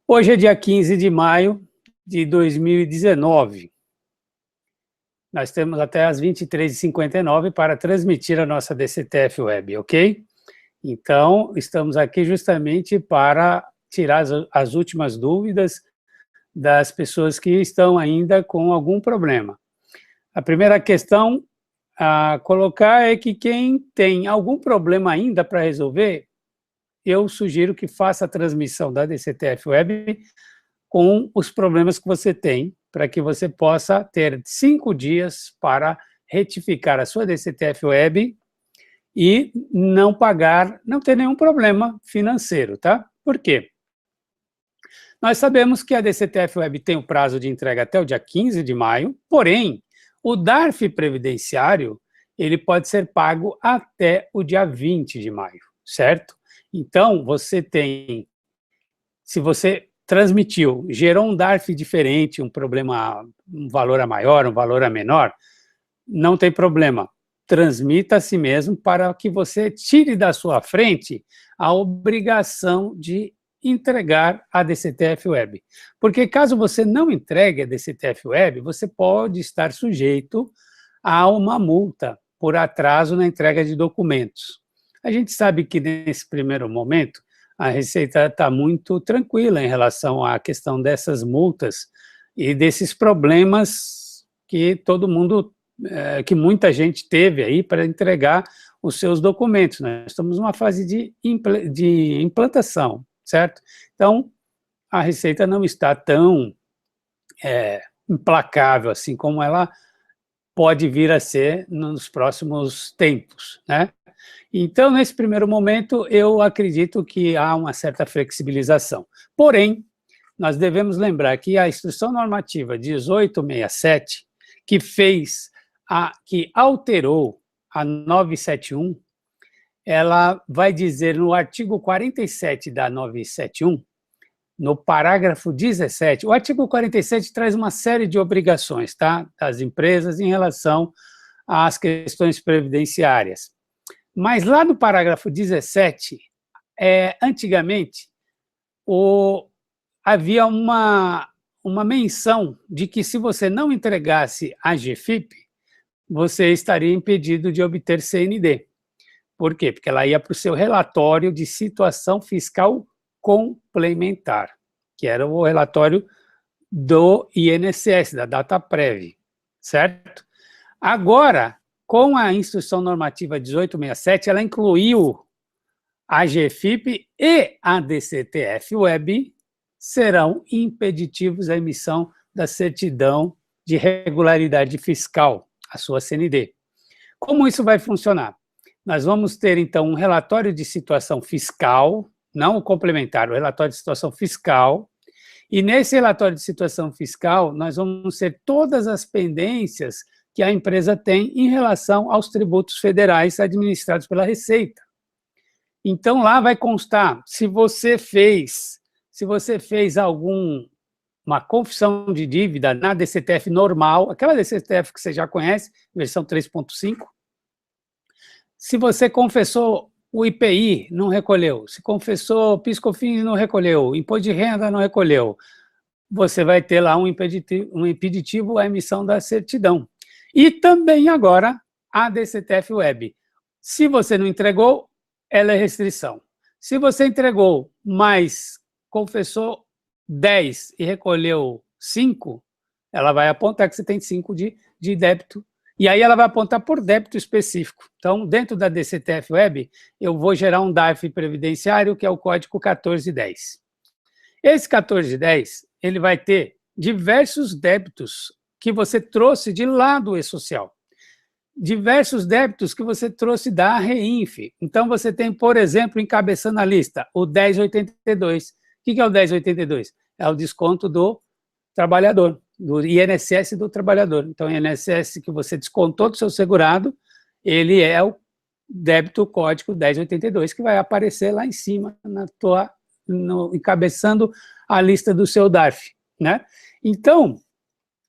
Hoje é dia 15 de maio de 2019. Nós temos até às 23h59 para transmitir a nossa DCTF Web, ok? Então, estamos aqui justamente para tirar as últimas dúvidas das pessoas que estão ainda com algum problema. A primeira questão a colocar é que quem tem algum problema ainda para resolver, eu sugiro que faça a transmissão da DCTF Web com os problemas que você tem, para que você possa ter 5 dias para retificar a sua DCTF Web e não pagar, não ter nenhum problema financeiro, tá? Por quê? Nós sabemos que a DCTF Web tem o prazo de entrega até o dia 15 de maio, porém, o DARF previdenciário, ele pode ser pago até o dia 20 de maio, certo? Então, você tem, se você transmitiu, gerou um DARF diferente, um problema, um valor a maior, um valor a menor, não tem problema. Transmita a si mesmo para que você tire da sua frente a obrigação de entregar a DCTF Web. Porque caso você não entregue a DCTF Web, você pode estar sujeito a uma multa por atraso na entrega de documentos. A gente sabe que nesse primeiro momento a Receita está muito tranquila em relação à questão dessas multas e desses problemas que todo mundo, que muita gente teve aí para entregar os seus documentos. Nós estamos numa fase de implantação, certo? Então, a Receita não está tão implacável assim como ela pode vir a ser nos próximos tempos, né? Então, nesse primeiro momento, eu acredito que há uma certa flexibilização. Porém, nós devemos lembrar que a Instrução Normativa 1867, que alterou a 971, ela vai dizer no artigo 47 da 971, no parágrafo 17, o artigo 47 traz uma série de obrigações, tá, das empresas em relação às questões previdenciárias. Mas lá no parágrafo 17, antigamente, havia uma menção de que se você não entregasse a GFIP, você estaria impedido de obter CND. Por quê? Porque ela ia para o seu relatório de situação fiscal complementar, que era o relatório do INSS, da DataPrev, certo? Agora, com a Instrução Normativa 1867, ela incluiu a GFIP e a DCTF Web serão impeditivos à emissão da certidão de regularidade fiscal, a sua CND. Como isso vai funcionar? Nós vamos ter, então, um relatório de situação fiscal, não o complementar, o relatório de situação fiscal, e nesse relatório de situação fiscal, nós vamos ter todas as pendências que a empresa tem em relação aos tributos federais administrados pela Receita. Então, lá vai constar, se você fez uma confissão de dívida na DCTF normal, aquela DCTF que você já conhece, versão 3.5, se você confessou o IPI, não recolheu, se confessou PIS/COFINS, não recolheu, imposto de renda, não recolheu, você vai ter lá um impeditivo à emissão da certidão. E também agora a DCTF Web. Se você não entregou, ela é restrição. Se você entregou, mas confessou 10 e recolheu 5, ela vai apontar que você tem 5 de débito. E aí ela vai apontar por débito específico. Então, dentro da DCTF Web, eu vou gerar um DARF previdenciário, que é o código 1410. Esse 1410, ele vai ter diversos débitos que você trouxe de lá do E-Social. Diversos débitos que você trouxe da REINF. Então, você tem, por exemplo, encabeçando a lista, o 1082. O que é o 1082? É o desconto do trabalhador, do INSS do trabalhador. Então, o INSS que você descontou do seu segurado, ele é o débito código 1082, que vai aparecer lá em cima, encabeçando a lista do seu DARF, né? Então,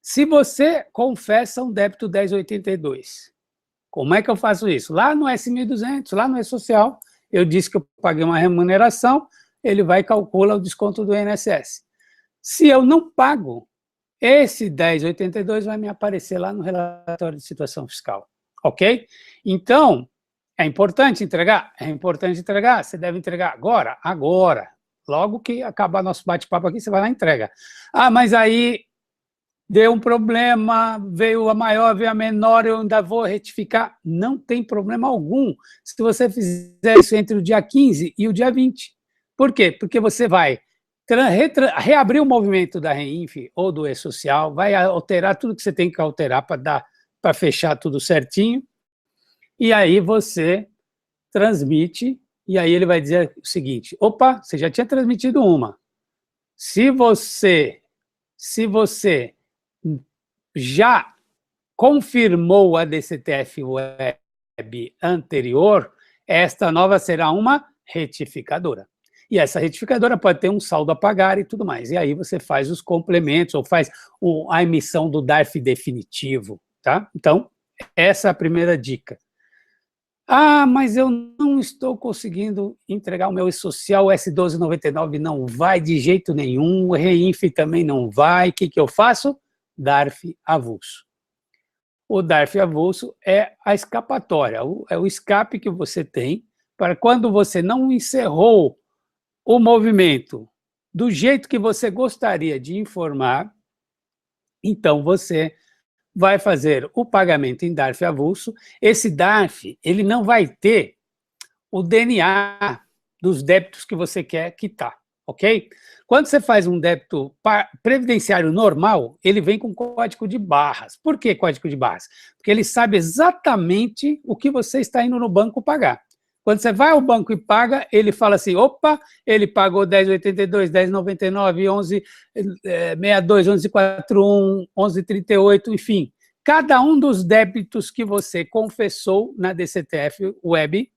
se você confessa um débito 1082, como é que eu faço isso? Lá no S1200, lá no E-Social, eu disse que eu paguei uma remuneração, ele vai e calcula o desconto do INSS. Se eu não pago, esse 1082 vai me aparecer lá no relatório de situação fiscal, ok? Então, é importante entregar? É importante entregar. Você deve entregar agora? Agora. Logo que acabar nosso bate-papo aqui, você vai lá e entrega. Ah, mas aí deu um problema, veio a maior, veio a menor, eu ainda vou retificar. Não tem problema algum se você fizer isso entre o dia 15 e o dia 20. Por quê? Porque você vai reabrir o movimento da Reinf ou do E-Social, vai alterar tudo que você tem que alterar para fechar tudo certinho, e aí você transmite, e aí ele vai dizer o seguinte: opa, você já tinha transmitido uma. Se você já confirmou a DCTF Web anterior, esta nova será uma retificadora. E essa retificadora pode ter um saldo a pagar e tudo mais. E aí você faz os complementos ou faz a emissão do DARF definitivo, tá? Então, essa é a primeira dica. Ah, mas eu não estou conseguindo entregar o meu E-Social, o S1299 não vai de jeito nenhum, o Reinf também não vai, o que eu faço? DARF avulso. O DARF avulso é a escapatória, é o escape que você tem para quando você não encerrou o movimento do jeito que você gostaria de informar, então você vai fazer o pagamento em DARF avulso. Esse DARF, ele não vai ter o DNA dos débitos que você quer quitar, ok? Quando você faz um débito previdenciário normal, ele vem com código de barras. Por que código de barras? Porque ele sabe exatamente o que você está indo no banco pagar. Quando você vai ao banco e paga, ele fala assim, opa, ele pagou 10,82, 10,99, 11,62, 11,41, 11,38, enfim. Cada um dos débitos que você confessou na DCTF Web,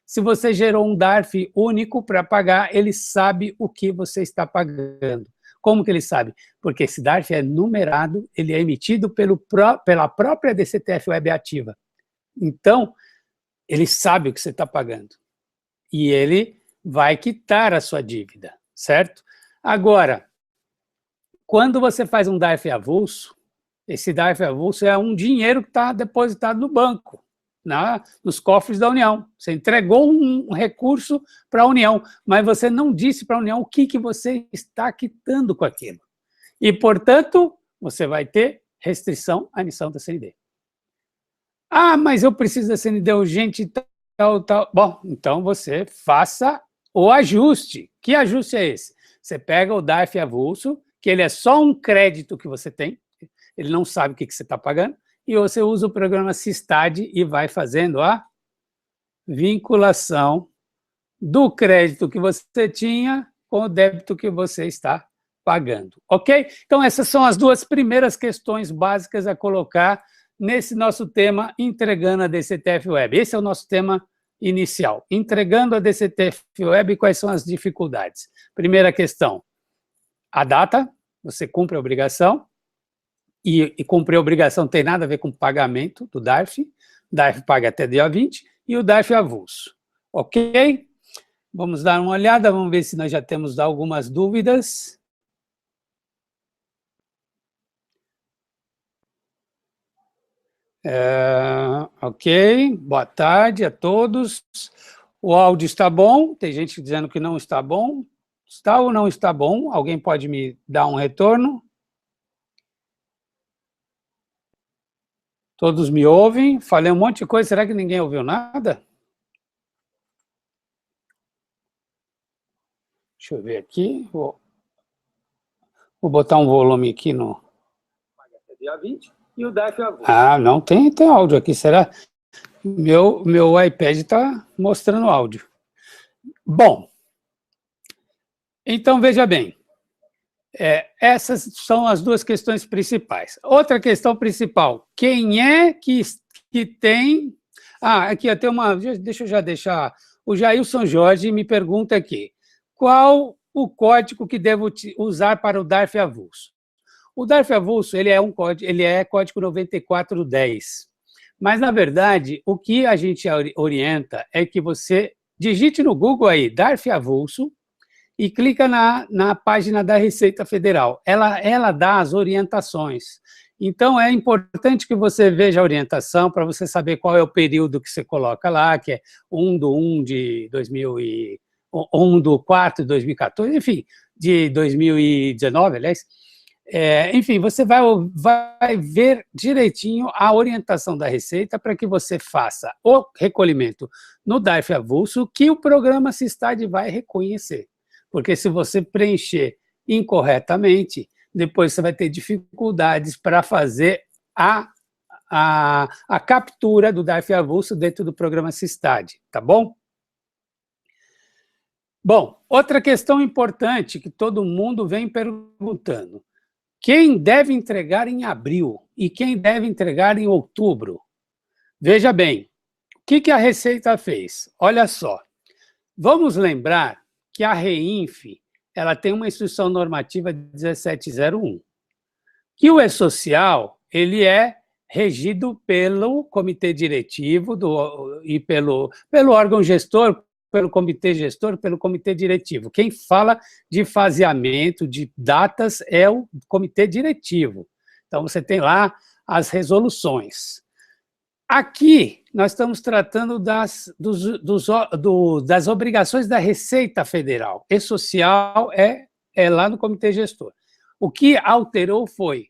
se você gerou um DARF único para pagar, ele sabe o que você está pagando. Como que ele sabe? Porque esse DARF é numerado, ele é emitido pela própria DCTF Web ativa. Então, ele sabe o que você está pagando. E ele vai quitar a sua dívida, certo? Agora, quando você faz um DARF avulso, esse DARF avulso é um dinheiro que está depositado no banco, nos cofres da União. Você entregou um recurso para a União, mas você não disse para a União o que você está quitando com aquilo. E, portanto, você vai ter restrição à emissão da CND. Ah, mas eu preciso da CND urgente e tal. Bom, então você faça o ajuste. Que ajuste é esse? Você pega o DARF avulso, que ele é só um crédito que você tem, ele não sabe o que você está pagando, e você usa o programa Sistad e vai fazendo a vinculação do crédito que você tinha com o débito que você está pagando, ok? Então, essas são as duas primeiras questões básicas a colocar nesse nosso tema, entregando a DCTF Web. Esse é o nosso tema inicial. Entregando a DCTF Web, quais são as dificuldades? Primeira questão, a data, você cumpre a obrigação, e cumprir a obrigação tem nada a ver com pagamento do DARF, o DARF paga até dia 20, e o DARF avulso. Ok? Vamos dar uma olhada, vamos ver se nós já temos algumas dúvidas. Ok, boa tarde a todos. O áudio está bom? Tem gente dizendo que não está bom. Está ou não está bom? Alguém pode me dar um retorno? Todos me ouvem? Falei um monte de coisa, será que ninguém ouviu nada? Deixa eu ver aqui. Vou botar um volume aqui no... Dia 20. E o DARF avulso. Ah, não, tem áudio aqui, será? Meu iPad está mostrando áudio. Bom, então veja bem, essas são as duas questões principais. Outra questão principal, quem é que tem... Ah, aqui tem uma... Deixa eu já deixar... O Jailson Jorge me pergunta aqui, qual o código que devo usar para o DARF avulso? O DARF avulso, ele é código 9410. Mas, na verdade, o que a gente orienta é que você digite no Google aí, DARF avulso, e clica na página da Receita Federal. Ela dá as orientações. Então, é importante que você veja a orientação para você saber qual é o período que você coloca lá, que é 1/1 de 2000 e 1/4 de 2014, enfim, de 2019, aliás. Enfim, você vai ver direitinho a orientação da Receita para que você faça o recolhimento no DARF avulso, que o programa Sistad vai reconhecer. Porque se você preencher incorretamente, depois você vai ter dificuldades para fazer a captura do DARF avulso dentro do programa Sistad, tá bom? Bom, outra questão importante que todo mundo vem perguntando. Quem deve entregar em abril e quem deve entregar em outubro? Veja bem, o que a Receita fez? Olha só, vamos lembrar que a REINF ela tem uma instrução normativa 1701, que o E-Social ele é regido pelo comitê diretivo e pelo órgão gestor, pelo comitê gestor, pelo comitê diretivo. Quem fala de faseamento, de datas, é o comitê diretivo. Então, você tem lá as resoluções. Aqui, nós estamos tratando das obrigações da Receita Federal. E-Social é lá no comitê gestor. O que alterou foi,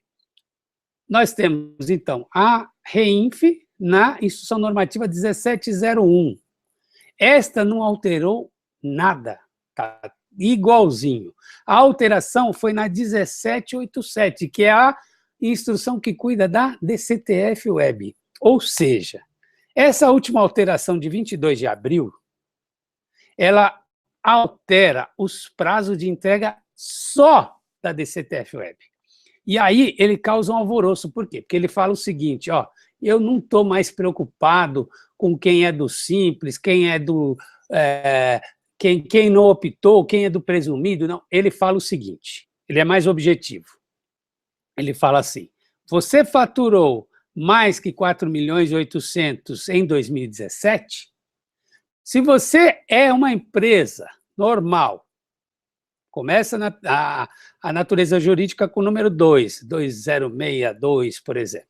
nós temos, então, a REINF na Instrução Normativa 1701. Esta não alterou nada, tá igualzinho. A alteração foi na 1787, que é a instrução que cuida da DCTF Web. Ou seja, essa última alteração de 22 de abril, ela altera os prazos de entrega só da DCTF Web. E aí ele causa um alvoroço. Por quê? Porque ele fala o seguinte, ó, eu não estou mais preocupado com quem é do Simples, quem é do... quem não optou, quem é do presumido, não. Ele fala o seguinte, ele é mais objetivo. Ele fala assim, você faturou mais que 4.800.000 em 2017? Se você é uma empresa normal, começa a natureza jurídica com o número 2, 2062, por exemplo,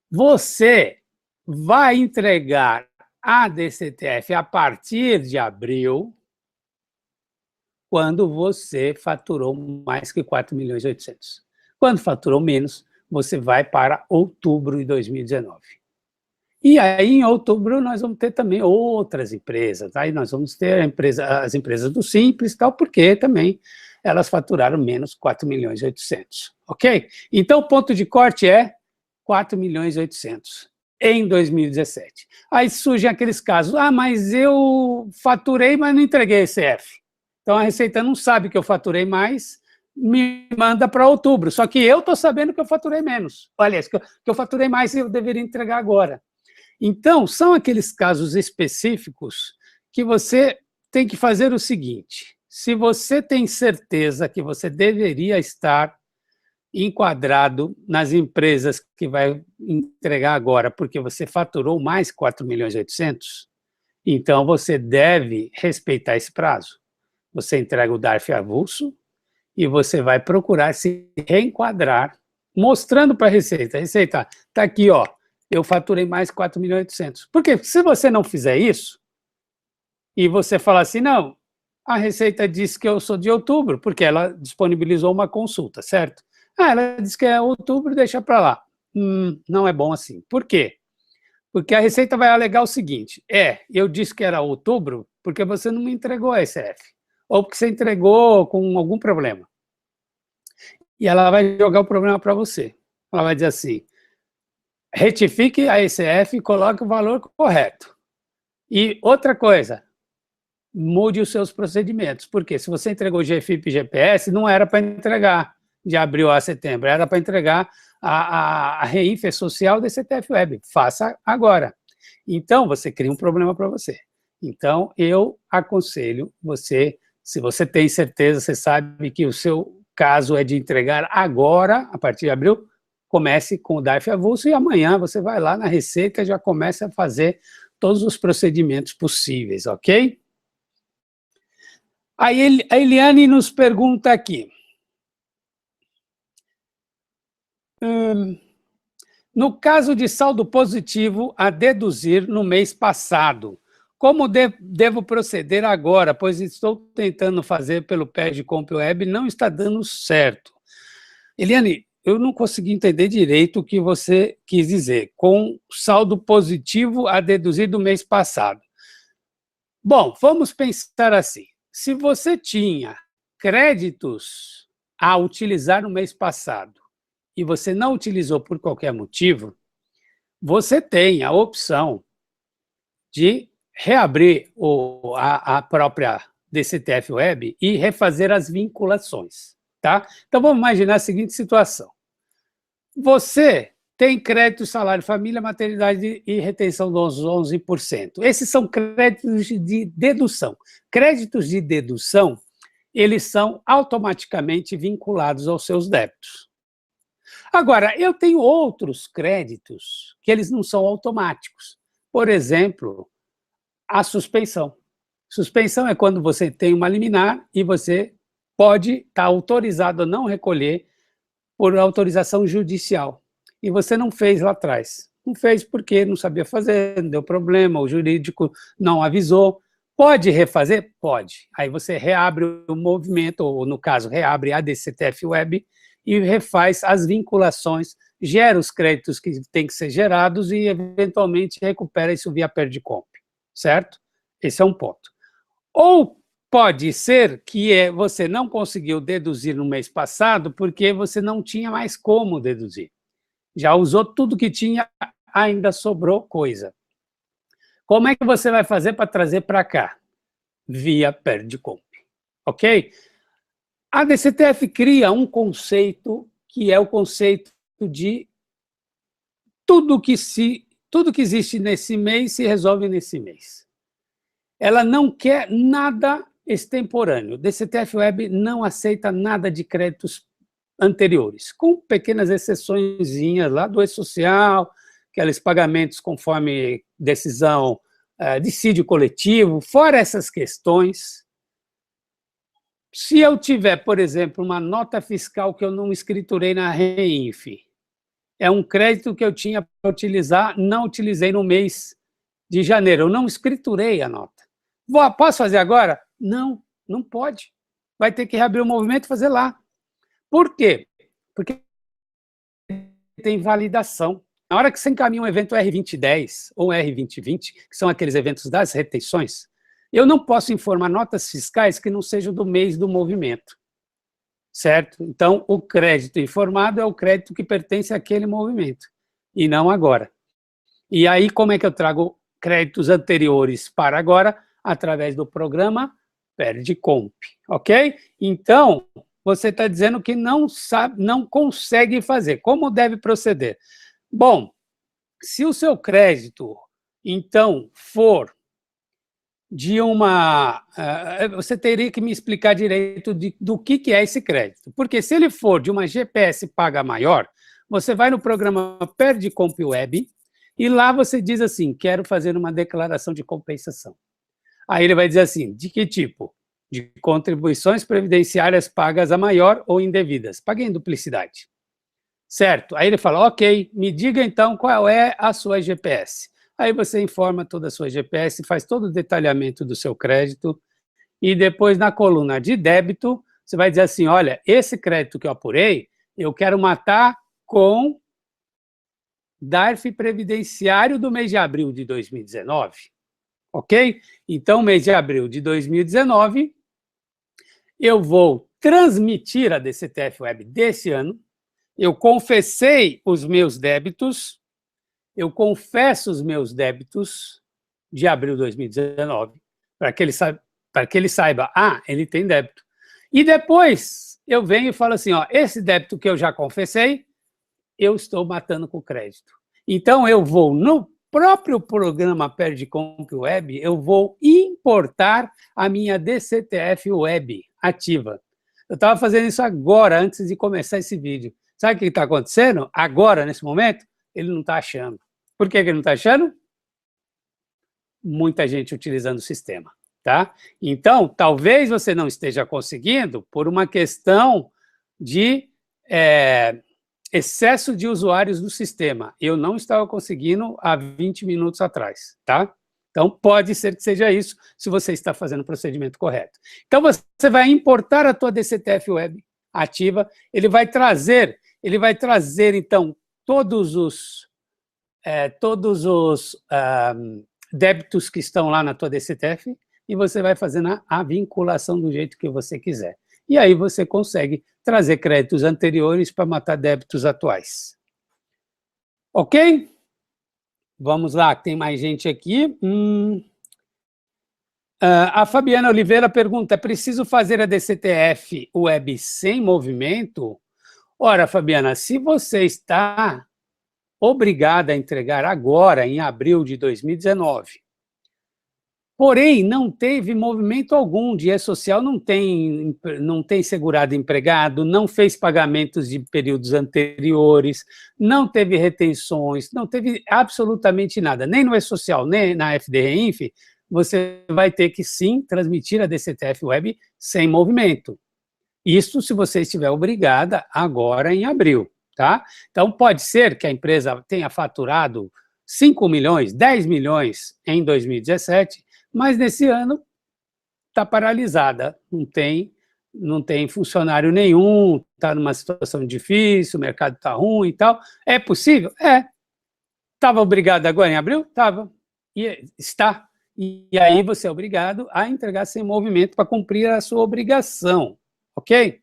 você vai entregar a DCTF a partir de abril, quando você faturou mais que 4.800.000. Quando faturou menos, você vai para outubro de 2019. E aí, em outubro, nós vamos ter também outras empresas. Aí nós vamos ter as empresas do Simples, tal, porque também elas faturaram menos 4.800.000, ok? Então, o ponto de corte é 4.800.000 em 2017. Aí surgem aqueles casos, mas eu faturei, mas não entreguei ECF. Então, a Receita não sabe que eu faturei mais, me manda para outubro. Só que eu estou sabendo que eu faturei menos. Aliás, que eu faturei mais e eu deveria entregar agora. Então, são aqueles casos específicos que você tem que fazer o seguinte, se você tem certeza que você deveria estar enquadrado nas empresas que vai entregar agora, porque você faturou mais 4.800.000, então você deve respeitar esse prazo. Você entrega o DARF avulso e você vai procurar se reenquadrar, mostrando para a Receita. Receita, está aqui, ó, eu faturei mais 4.800.000. Porque se você não fizer isso, e você falar assim, não, a Receita disse que eu sou de outubro, porque ela disponibilizou uma consulta, certo? Ela disse que é outubro, deixa para lá. Não é bom assim. Por quê? Porque a Receita vai alegar o seguinte, eu disse que era outubro porque você não me entregou a ECF, ou porque você entregou com algum problema. E ela vai jogar o problema para você. Ela vai dizer assim, retifique a ECF e coloque o valor correto. E outra coisa, mude os seus procedimentos. Porque se você entregou GFIP e GPS, não era para entregar de abril a setembro, era para entregar a REINF social da DCTF Web. Faça agora. Então, você cria um problema para você. Então, eu aconselho você, se você tem certeza, você sabe que o seu caso é de entregar agora, a partir de abril, comece com o DARF avulso e amanhã você vai lá na Receita e já começa a fazer todos os procedimentos possíveis, ok? Aí a Eliane nos pergunta aqui. No caso de saldo positivo a deduzir no mês passado, como devo proceder agora, pois estou tentando fazer pelo PERJ-Comp Web e não está dando certo. Eliane, eu não consegui entender direito o que você quis dizer, com saldo positivo a deduzir do mês passado. Bom, vamos pensar assim. Se você tinha créditos a utilizar no mês passado e você não utilizou por qualquer motivo, você tem a opção de reabrir a própria DCTF Web e refazer as vinculações, tá? Então, vamos imaginar a seguinte situação. Você tem crédito, salário, família, maternidade e retenção dos 11%. Esses são créditos de dedução. Créditos de dedução, eles são automaticamente vinculados aos seus débitos. Agora, eu tenho outros créditos que eles não são automáticos. Por exemplo, a suspensão. Suspensão é quando você tem uma liminar e você pode estar autorizado a não recolher por autorização judicial. E você não fez lá atrás. Não fez porque não sabia fazer, não deu problema, o jurídico não avisou. Pode refazer? Pode. Aí você reabre o movimento, ou no caso, reabre a DCTF Web e refaz as vinculações, gera os créditos que têm que ser gerados e, eventualmente, recupera isso via PERJ-Comp, certo? Esse é um ponto. Ou pode ser que você não conseguiu deduzir no mês passado porque você não tinha mais como deduzir. Já usou tudo que tinha, ainda sobrou coisa. Como é que você vai fazer para trazer para cá? Via PERJ-Comp, ok? A DCTF cria um conceito que é o conceito de tudo que existe nesse mês se resolve nesse mês. Ela não quer nada extemporâneo. DCTF Web não aceita nada de créditos anteriores, com pequenas exceçõezinhas lá do E-Social, aqueles pagamentos conforme decisão dissídio coletivo, fora essas questões. Se eu tiver, por exemplo, uma nota fiscal que eu não escriturei na REINF, é um crédito que eu tinha para utilizar, não utilizei no mês de janeiro, eu não escriturei a nota. Posso fazer agora? Não, não pode. Vai ter que reabrir o movimento e fazer lá. Por quê? Porque tem validação. Na hora que você encaminha um evento R2010 ou R2020, que são aqueles eventos das retenções, eu não posso informar notas fiscais que não sejam do mês do movimento, certo? Então, o crédito informado é o crédito que pertence àquele movimento, e não agora. E aí, como é que eu trago créditos anteriores para agora? Através do programa PERJ-Comp, ok? Então, você está dizendo que não sabe, não consegue fazer. Como deve proceder? Bom, se o seu crédito, então, for de uma... você teria que me explicar direito do que é esse crédito. Porque se ele for de uma GPS paga maior, você vai no programa PERJ-Comp Web e lá você diz assim, quero fazer uma declaração de compensação. Aí ele vai dizer assim, de que tipo? De contribuições previdenciárias pagas a maior ou indevidas. Paguei em duplicidade. Certo? Aí ele fala, ok, me diga então qual é a sua GPS. Aí você informa toda a sua GPS, faz todo o detalhamento do seu crédito e depois na coluna de débito, você vai dizer assim, olha, esse crédito que eu apurei, eu quero matar com DARF previdenciário do mês de abril de 2019. Ok? Então, mês de abril de 2019, eu vou transmitir a DCTF Web desse ano, eu confessei os meus débitos, eu confesso os meus débitos de abril de 2019, para que ele saiba, ele tem débito. E depois eu venho e falo assim, ó, esse débito que eu já confessei, eu estou matando com crédito. Então, eu vou no próprio programa PERJ-Comp Web, eu vou importar a minha DCTF Web ativa. Eu estava fazendo isso agora, antes de começar esse vídeo. Sabe o que está acontecendo? Agora, nesse momento, ele não está achando. Por que ele não está achando? Muita gente utilizando o sistema. tá? Então, talvez você não esteja conseguindo por uma questão de excesso de usuários do sistema. Eu não estava conseguindo há 20 minutos atrás, tá? Então, pode ser que seja isso, se você está fazendo o procedimento correto. Então, você vai importar a tua DCTF Web ativa, ele vai trazer, então, todos os débitos que estão lá na tua DCTF e você vai fazendo a vinculação do jeito que você quiser. E aí você consegue trazer créditos anteriores para matar débitos atuais. Ok? Vamos lá, tem mais gente aqui. A Fabiana Oliveira pergunta, é preciso fazer a DCTF Web sem movimento? Ora, Fabiana, se você está obrigada a entregar agora, em abril de 2019, porém, não teve movimento algum de E-Social, não tem segurado empregado, não fez pagamentos de períodos anteriores, não teve retenções, não teve absolutamente nada, nem no E-Social, nem na FDRINF, você vai ter que, sim, transmitir a DCTF Web sem movimento. Isso se você estiver obrigada agora em abril, tá? Então, pode ser que a empresa tenha faturado 5 milhões, 10 milhões em 2017, mas nesse ano está paralisada, não tem funcionário nenhum, está numa situação difícil, o mercado está ruim e tal. É possível? É. Estava obrigado agora em abril? Estava. E está. E aí você é obrigado a entregar sem movimento para cumprir a sua obrigação, ok?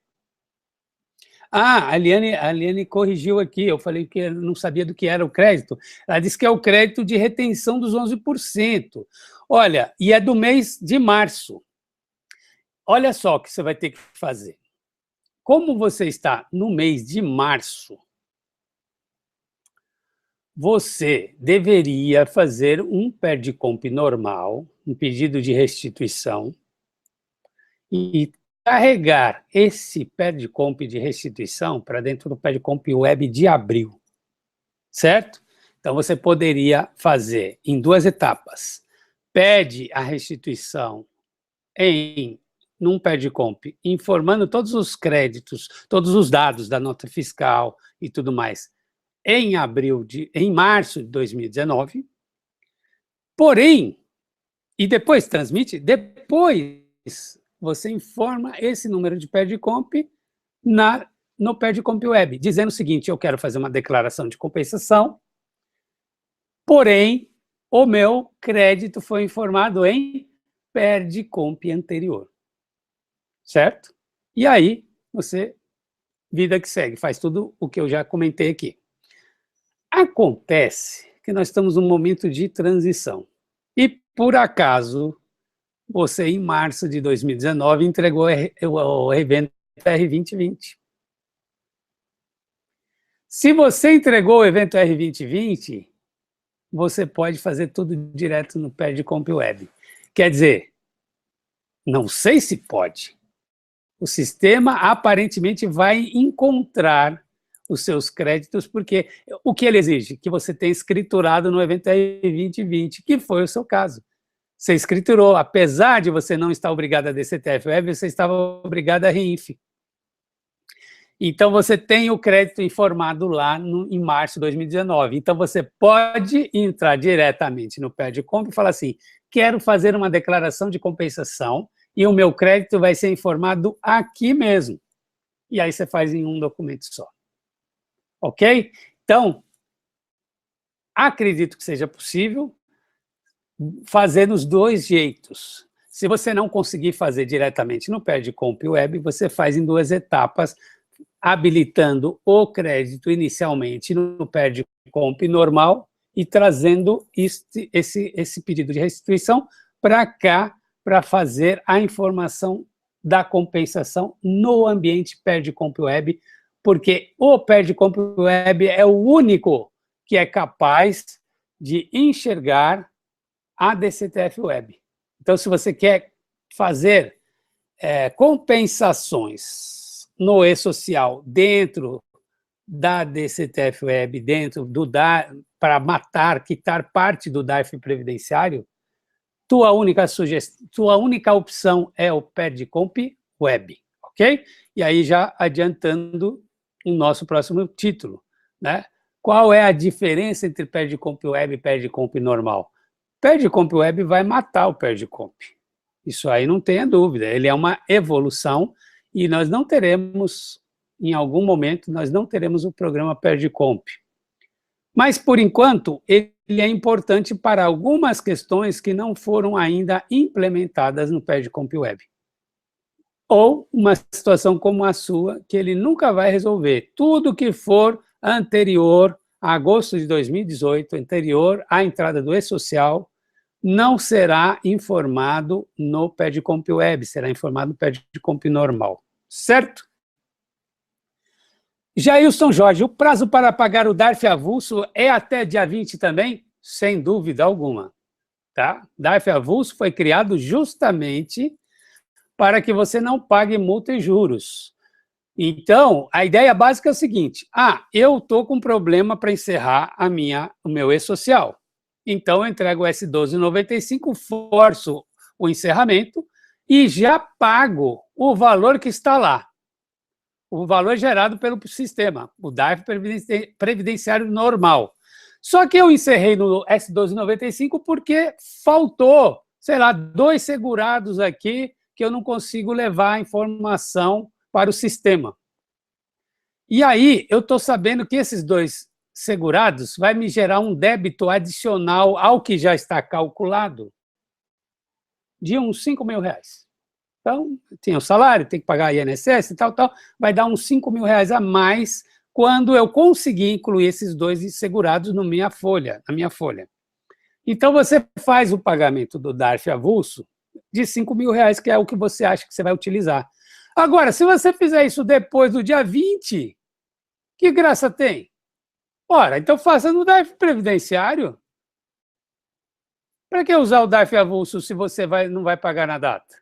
A Liane corrigiu aqui, eu falei que eu não sabia do que era o crédito. Ela disse que é o crédito de retenção dos 11%. Olha, e é do mês de março. Olha só o que você vai ter que fazer. Como você está no mês de março, você deveria fazer um PERDCOMP normal, um pedido de restituição, e carregar esse PERDCOMP de restituição para dentro do PERDCOMP Web de abril, certo? Então, você poderia fazer em 2 etapas. Pede a restituição num PERDCOMP, informando todos os créditos, todos os dados da nota fiscal e tudo mais, em março de 2019, porém, e depois transmite, depois você informa esse número de PERDCOMP no PERDCOMP Web, dizendo o seguinte, eu quero fazer uma declaração de compensação, porém, o meu crédito foi informado em PERDCOMP anterior, certo? E aí, você, vida que segue, faz tudo o que eu já comentei aqui. Acontece que nós estamos num momento de transição. E, por acaso, você, em março de 2019, entregou o evento R2020. Se você entregou o evento R2020, você pode fazer tudo direto no PERDCOMP Web. Quer dizer, não sei se pode. O sistema aparentemente vai encontrar os seus créditos, porque o que ele exige? Que você tenha escriturado no evento R2020, que foi o seu caso. Você escriturou, apesar de você não estar obrigado a DCTF Web, você estava obrigado a RINF. Então, você tem o crédito informado lá em março de 2019. Então, você pode entrar diretamente no PERDCOMP e falar assim, quero fazer uma declaração de compensação e o meu crédito vai ser informado aqui mesmo. E aí você faz em um documento só. Ok? Então, acredito que seja possível fazer nos 2 jeitos. Se você não conseguir fazer diretamente no PERDCOMP Web, você faz em 2 etapas, habilitando o crédito inicialmente no PERDCOMP normal e trazendo esse pedido de restituição para cá, para fazer a informação da compensação no ambiente PERDCOMP Web, porque o PERDCOMP Web é o único que é capaz de enxergar a DCTF Web. Então, se você quer fazer compensações no E-Social dentro da DCTF Web, dentro do para quitar parte do DARF previdenciário, tua única opção é o PERDComp Web, ok? E aí já adiantando o nosso próximo título, né? Qual é a diferença entre PERDComp Web e PERDComp normal? PERDComp Web vai matar o PERDComp. Isso aí não tenha dúvida, ele é uma evolução e nós não teremos, em algum momento, nós não teremos o programa PERDComp. Mas, por enquanto, ele é importante para algumas questões que não foram ainda implementadas no PERDComp Web. Ou uma situação como a sua, que ele nunca vai resolver. Tudo que for anterior a agosto de 2018, anterior à entrada do e-social, não será informado no PERDComp Web, será informado no PERDComp normal, certo? Jailson Jorge, o prazo para pagar o DARF avulso é até dia 20 também? Sem dúvida alguma. Tá? DARF avulso foi criado justamente para que você não pague multa e juros. Então, a ideia básica é o seguinte, eu estou com problema para encerrar o meu e-social. Então, eu entrego o S1295, forço o encerramento e já pago o valor que está lá. O valor gerado pelo sistema, o DARF previdenciário normal. Só que eu encerrei no S1295 porque faltou, sei lá, 2 segurados aqui que eu não consigo levar a informação para o sistema. E aí, eu estou sabendo que esses 2 segurados vai me gerar um débito adicional ao que já está calculado de uns R$5.000. Então, tem o salário, tem que pagar INSS e tal, vai dar uns R$5.000 a mais quando eu conseguir incluir esses 2 segurados na minha folha. Então, você faz o pagamento do DARF avulso de R$5.000, que é o que você acha que você vai utilizar. Agora, se você fizer isso depois do dia 20, que graça tem? Ora, então faça no DARF previdenciário. Para que usar o DARF avulso se você não vai pagar na data?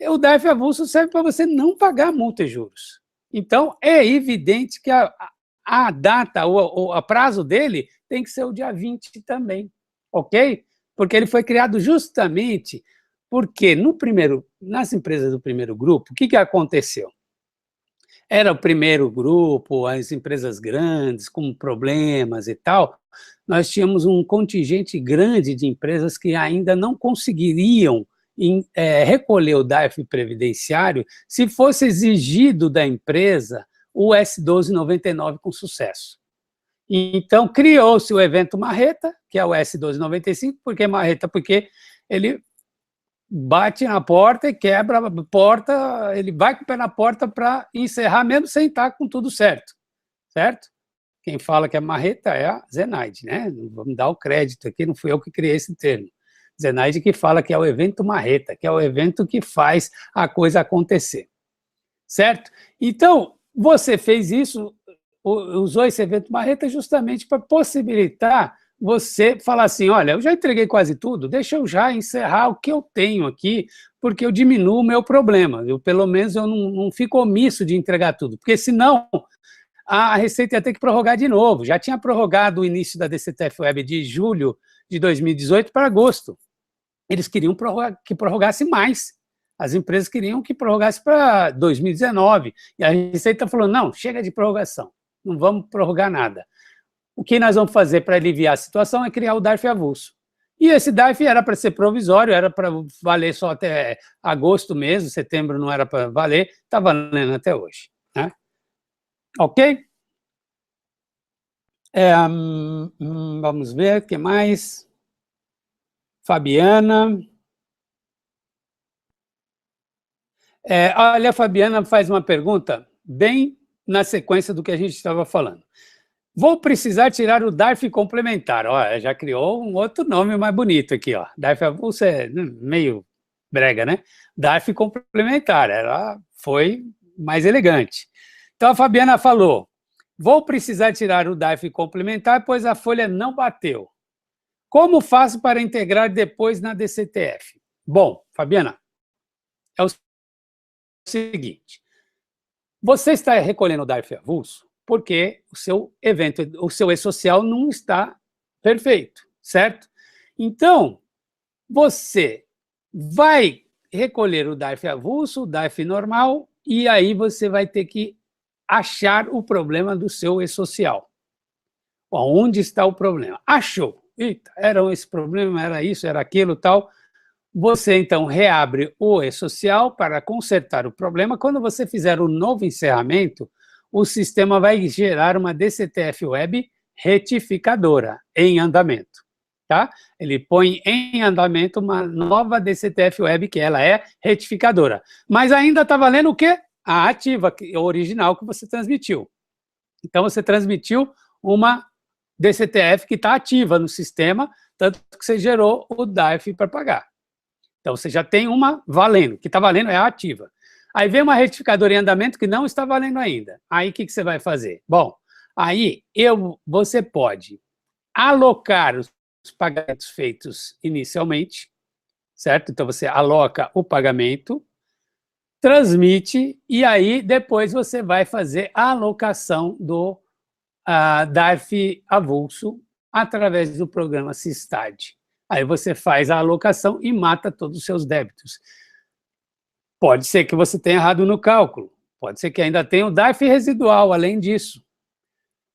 O DARF avulso serve para você não pagar multa e juros. Então, é evidente que a data, o prazo dele tem que ser o dia 20 também, ok? Porque ele foi criado justamente porque nas empresas do primeiro grupo, o que aconteceu? Era o primeiro grupo, as empresas grandes, com problemas e tal, nós tínhamos um contingente grande de empresas que ainda não conseguiriam recolher o DARF previdenciário se fosse exigido da empresa o S1299 com sucesso. Então, criou-se o evento Marreta, que é o S1295, por que Marreta? Porque ele bate na porta e quebra a porta, ele vai com o pé na porta para encerrar, mesmo sem estar com tudo certo, certo? Quem fala que é Marreta é a Zenaide, né? Vamos dar o crédito aqui, não fui eu que criei esse termo. Zenaide que fala que é o evento Marreta, que é o evento que faz a coisa acontecer, certo? Então, você fez isso, usou esse evento Marreta justamente para possibilitar você falar assim, olha, eu já entreguei quase tudo, deixa eu já encerrar o que eu tenho aqui, porque eu diminuo o meu problema, pelo menos eu não fico omisso de entregar tudo, porque senão a Receita ia ter que prorrogar de novo, já tinha prorrogado o início da DCTF Web de julho de 2018 para agosto. Eles queriam que prorrogasse mais. As empresas queriam que prorrogasse para 2019. E a Receita falou, não, chega de prorrogação, não vamos prorrogar nada. O que nós vamos fazer para aliviar a situação é criar o DARF avulso. E esse DARF era para ser provisório, era para valer só até agosto mesmo, setembro não era para valer, está valendo até hoje, né? Ok? Vamos ver, o que mais? Fabiana. Olha, a Fabiana faz uma pergunta bem na sequência do que a gente estava falando. Vou precisar tirar o DARF complementar. Ó, já criou um outro nome mais bonito aqui, ó. DARF avulso é meio brega, né? DARF complementar, ela foi mais elegante. Então a Fabiana falou, vou precisar tirar o DARF complementar, pois a folha não bateu. Como faço para integrar depois na DCTF? Bom, Fabiana, é o seguinte, você está recolhendo o DARF avulso porque o seu e-social não está perfeito, certo? Então, você vai recolher o DARF avulso, o DARF normal, e aí você vai ter que achar o problema do seu e-social. Onde está o problema? Achou. Eita, era esse problema, era isso, era aquilo, tal. Você, então, reabre o e-social para consertar o problema. Quando você fizer o novo encerramento, o sistema vai gerar uma DCTF Web retificadora em andamento. Tá? Ele põe em andamento uma nova DCTF Web, que ela é retificadora. Mas ainda está valendo o quê? A ativa, a original que você transmitiu. Então, você transmitiu uma DCTF que está ativa no sistema, tanto que você gerou o DARF para pagar. Então, você já tem uma valendo, que está valendo é a ativa. Aí vem uma retificadora em andamento que não está valendo ainda. Aí, o que você vai fazer? Bom, aí você pode alocar os pagamentos feitos inicialmente, certo? Então, você aloca o pagamento, transmite, e aí depois você vai fazer a alocação do DARF avulso através do programa Sistad. Aí você faz a alocação e mata todos os seus débitos. Pode ser que você tenha errado no cálculo, pode ser que ainda tenha o DARF residual, além disso.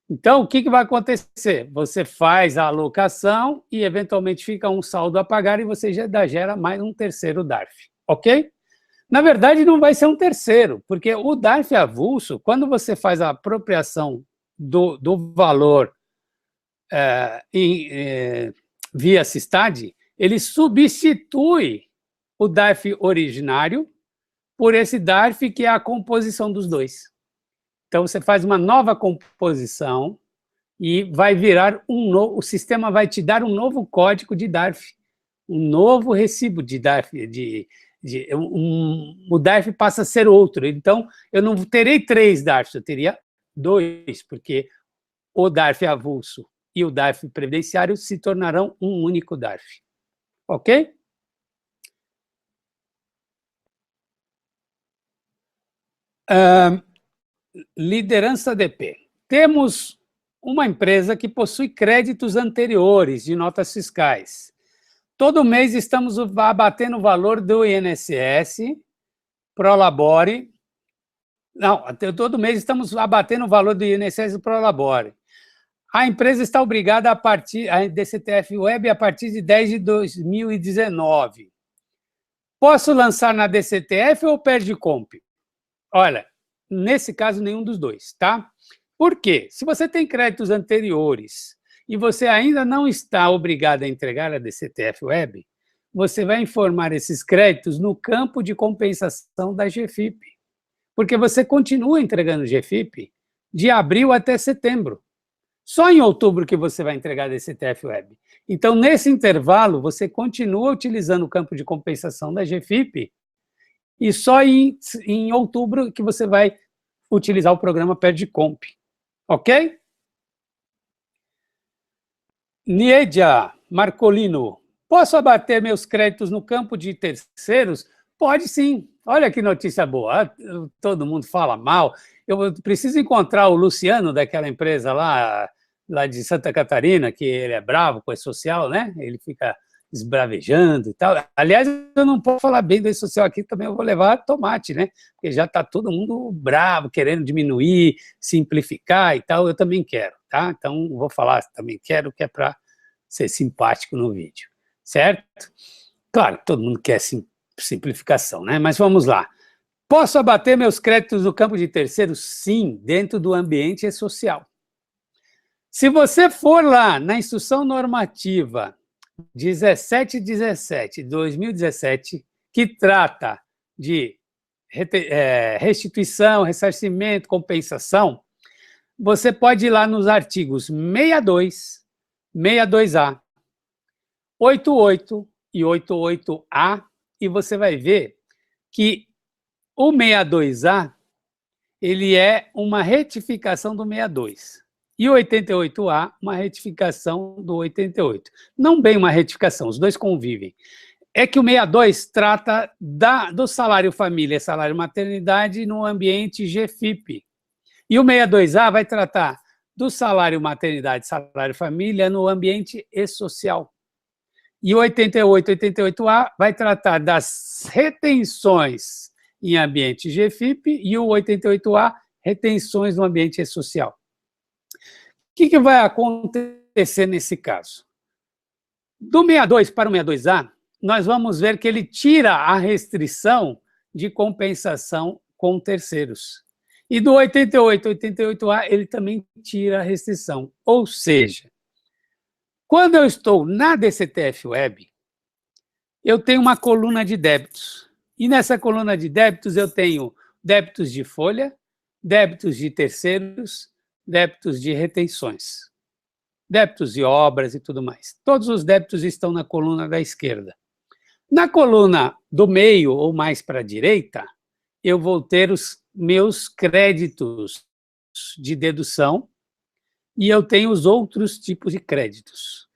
Então, o que vai acontecer? Você faz a alocação e, eventualmente, fica um saldo a pagar e você já gera mais um terceiro DARF, ok? Na verdade, não vai ser um terceiro, porque o DARF avulso, quando você faz a apropriação do valor via Sistad, ele substitui o DARF originário por esse DARF que é a composição dos dois. Então, você faz uma nova composição e vai virar o sistema vai te dar um novo código de DARF, um novo recibo de DARF, o DARF passa a ser outro. Então, eu não terei 3 DARFs, eu teria 2, porque o DARF avulso e o DARF previdenciário se tornarão um único DARF. Ok? Liderança DP. Temos uma empresa que possui créditos anteriores de notas fiscais. Todo mês estamos abatendo o valor do INSS, Prolabore. Não, todo mês estamos abatendo o valor do INSS e Prolabore. A empresa está obrigada a DCTF Web a partir de 10 de 2019. Posso lançar na DCTF ou perde comp? Olha, nesse caso, nenhum dos dois, tá? Por quê? Se você tem créditos anteriores e você ainda não está obrigado a entregar a DCTF Web, você vai informar esses créditos no campo de compensação da GFIP, porque você continua entregando GFIP de abril até setembro. Só em outubro que você vai entregar a DCTF Web. Então, nesse intervalo, você continua utilizando o campo de compensação da GFIP e só em outubro que você vai utilizar o programa PerdComp. Ok? Niedia Marcolino. Posso abater meus créditos no campo de terceiros? Pode sim. Olha que notícia boa. Todo mundo fala mal. Eu preciso encontrar o Luciano daquela empresa lá de Santa Catarina, que ele é bravo com a E-Social, né? Ele fica esbravejando e tal. Aliás, eu não posso falar bem da E-Social aqui, também eu vou levar tomate, né? Porque já está todo mundo bravo, querendo diminuir, simplificar e tal. Eu também quero, tá? Então, vou falar também quero, que é para ser simpático no vídeo, certo? Claro, todo mundo quer simplificação, né? Mas vamos lá. Posso abater meus créditos no campo de terceiros? Sim, dentro do ambiente E-Social. Se você for lá na instrução normativa 1717/2017, que trata de restituição, ressarcimento, compensação, você pode ir lá nos artigos 62, 62A, 88 e 88A, e você vai ver que o 62A, ele é uma retificação do 62. E o 88A, uma retificação do 88. Não bem uma retificação, os dois convivem. É que o 62 trata do salário família, salário maternidade no ambiente GFIP. E o 62A vai tratar do salário maternidade, salário família no ambiente E-Social. E o 88A vai tratar das retenções em ambiente GFIP e o 88A, retenções no ambiente E-Social. O que vai acontecer nesse caso? Do 62 para o 62A, nós vamos ver que ele tira a restrição de compensação com terceiros. E do 88A, ele também tira a restrição. Ou seja, quando eu estou na DCTF Web, eu tenho uma coluna de débitos. E nessa coluna de débitos eu tenho débitos de folha, débitos de terceiros, débitos de retenções, débitos de obras e tudo mais. Todos os débitos estão na coluna da esquerda. Na coluna do meio ou mais para a direita, eu vou ter os meus créditos de dedução e eu tenho os outros tipos de créditos.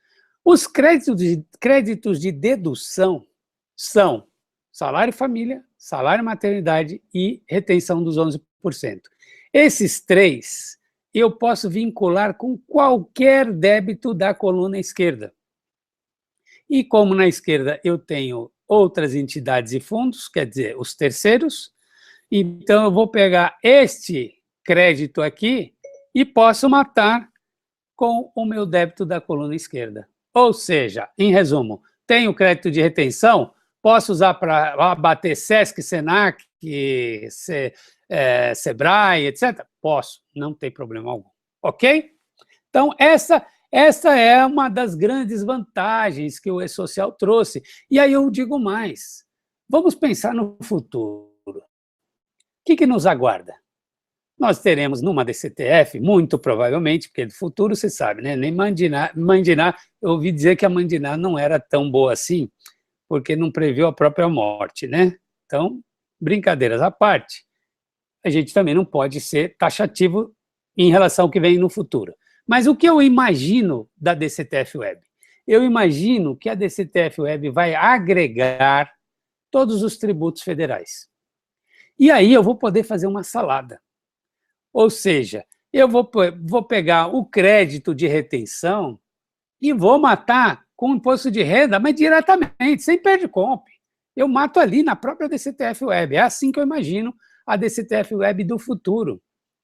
Os créditos de dedução são salário família, salário maternidade e retenção dos 11%. Esses três eu posso vincular com qualquer débito da coluna esquerda. E como na esquerda eu tenho outras entidades e fundos, quer dizer, os terceiros, então eu vou pegar este crédito aqui e posso matar com o meu débito da coluna esquerda. Ou seja, em resumo, tenho crédito de retenção, posso usar para abater SESC, SENAC, SEBRAE, etc.? Posso, não tem problema algum. Ok? Então, essa é uma das grandes vantagens que o E-Social trouxe. E aí eu digo mais, vamos pensar no futuro. O que nos aguarda? Nós teremos numa DCTF, muito provavelmente, porque do futuro você sabe, né? Nem Mandiná, eu ouvi dizer que a Mandiná não era tão boa assim, porque não previu a própria morte, né? Então, brincadeiras à parte, a gente também não pode ser taxativo em relação ao que vem no futuro. Mas o que eu imagino da DCTF Web? Eu imagino que a DCTF Web vai agregar todos os tributos federais. E aí eu vou poder fazer uma salada. Ou seja, eu vou pegar o crédito de retenção e vou matar com o imposto de renda, mas diretamente, sem perde-comp. Eu mato ali na própria DCTF Web. É assim que eu imagino a DCTF Web do futuro,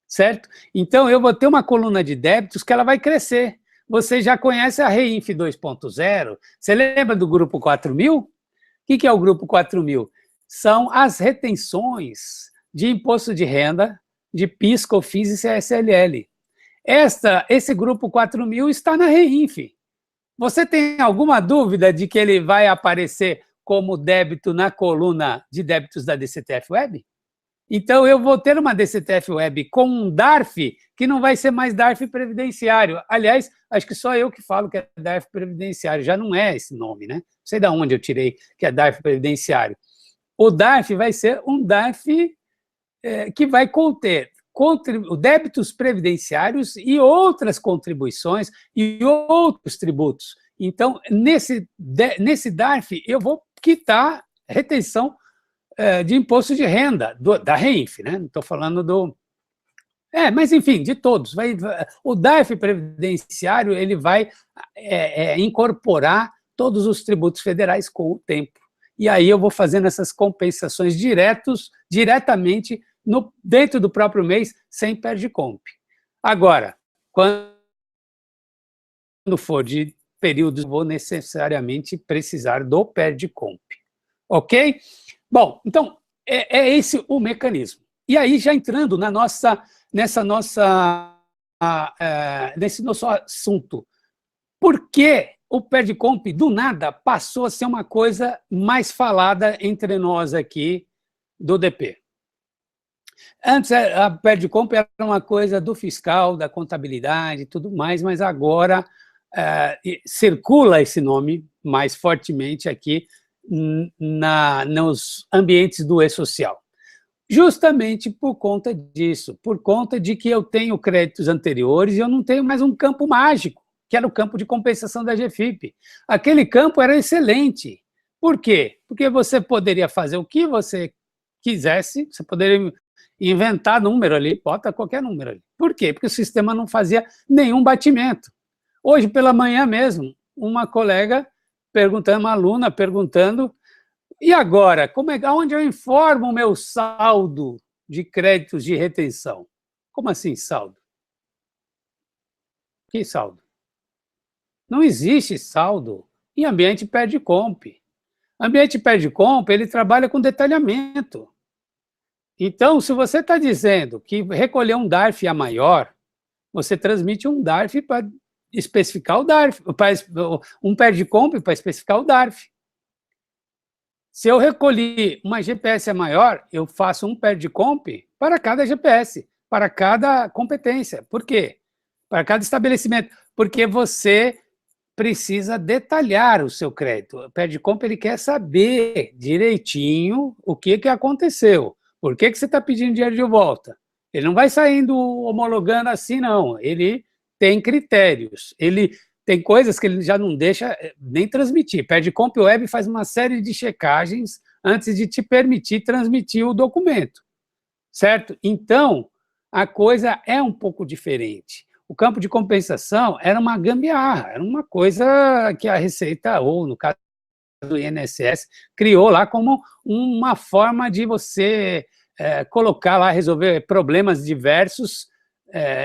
certo? Então, eu vou ter uma coluna de débitos que ela vai crescer. Você já conhece a REINF 2.0? Você lembra do grupo 4.000? O que é o grupo 4.000? São as retenções de imposto de renda, de PIS, COFINS e CSLL. Esse grupo 4.000 está na REINF. Você tem alguma dúvida de que ele vai aparecer como débito na coluna de débitos da DCTF Web? Então, eu vou ter uma DCTF Web com um DARF que não vai ser mais DARF previdenciário. Aliás, acho que só eu que falo que é DARF previdenciário, já não é esse nome, né? Não sei de onde eu tirei que é DARF previdenciário. O DARF vai ser um DARF que vai conter débitos previdenciários e outras contribuições e outros tributos. Então, nesse DARF, eu vou quitar retenção de imposto de renda, da REINF, né? Não estou falando do... mas enfim, de todos. O DARF previdenciário ele vai incorporar todos os tributos federais com o tempo. E aí eu vou fazendo essas compensações diretamente dentro do próprio mês, sem perde-comp. Agora, quando for de períodos, vou necessariamente precisar do perde-comp. Ok? Bom, então, é esse o mecanismo. E aí, já entrando nesse nosso assunto, por que o perde-comp, do nada, passou a ser uma coisa mais falada entre nós aqui do DP? Antes, a perde-comp era uma coisa do fiscal, da contabilidade e tudo mais, mas agora circula esse nome mais fortemente aqui nos ambientes do E-Social. Justamente por conta disso, por conta de que eu tenho créditos anteriores e eu não tenho mais um campo mágico, que era o campo de compensação da GFIP. Aquele campo era excelente. Por quê? Porque você poderia fazer o que você quisesse, você poderia inventar número ali, bota qualquer número ali. Por quê? Porque o sistema não fazia nenhum batimento. Hoje, pela manhã mesmo, uma colega perguntando, uma aluna perguntando, e agora, aonde eu informo o meu saldo de créditos de retenção? Como assim saldo? Que saldo? Não existe saldo em ambiente perde-comp. Ambiente perde-comp, ele trabalha com detalhamento. Então, se você está dizendo que recolher um DARF a maior, você transmite um DARF para especificar o DARF, um perde-comp para especificar o DARF. Se eu recolhi uma GPS a maior, eu faço um perde-comp para cada GPS, para cada competência. Por quê? Para cada estabelecimento. Porque você precisa detalhar o seu crédito. O perde-comp, ele quer saber direitinho o que aconteceu. Por que você está pedindo dinheiro de volta? Ele não vai saindo homologando assim, não. Ele tem critérios. Ele tem coisas que ele já não deixa nem transmitir. Perde-comp Web faz uma série de checagens antes de te permitir transmitir o documento. Certo? Então, a coisa é um pouco diferente. O campo de compensação era uma gambiarra, era uma coisa que a Receita, ou no caso do INSS, criou lá como uma forma de você colocar lá, resolver problemas diversos,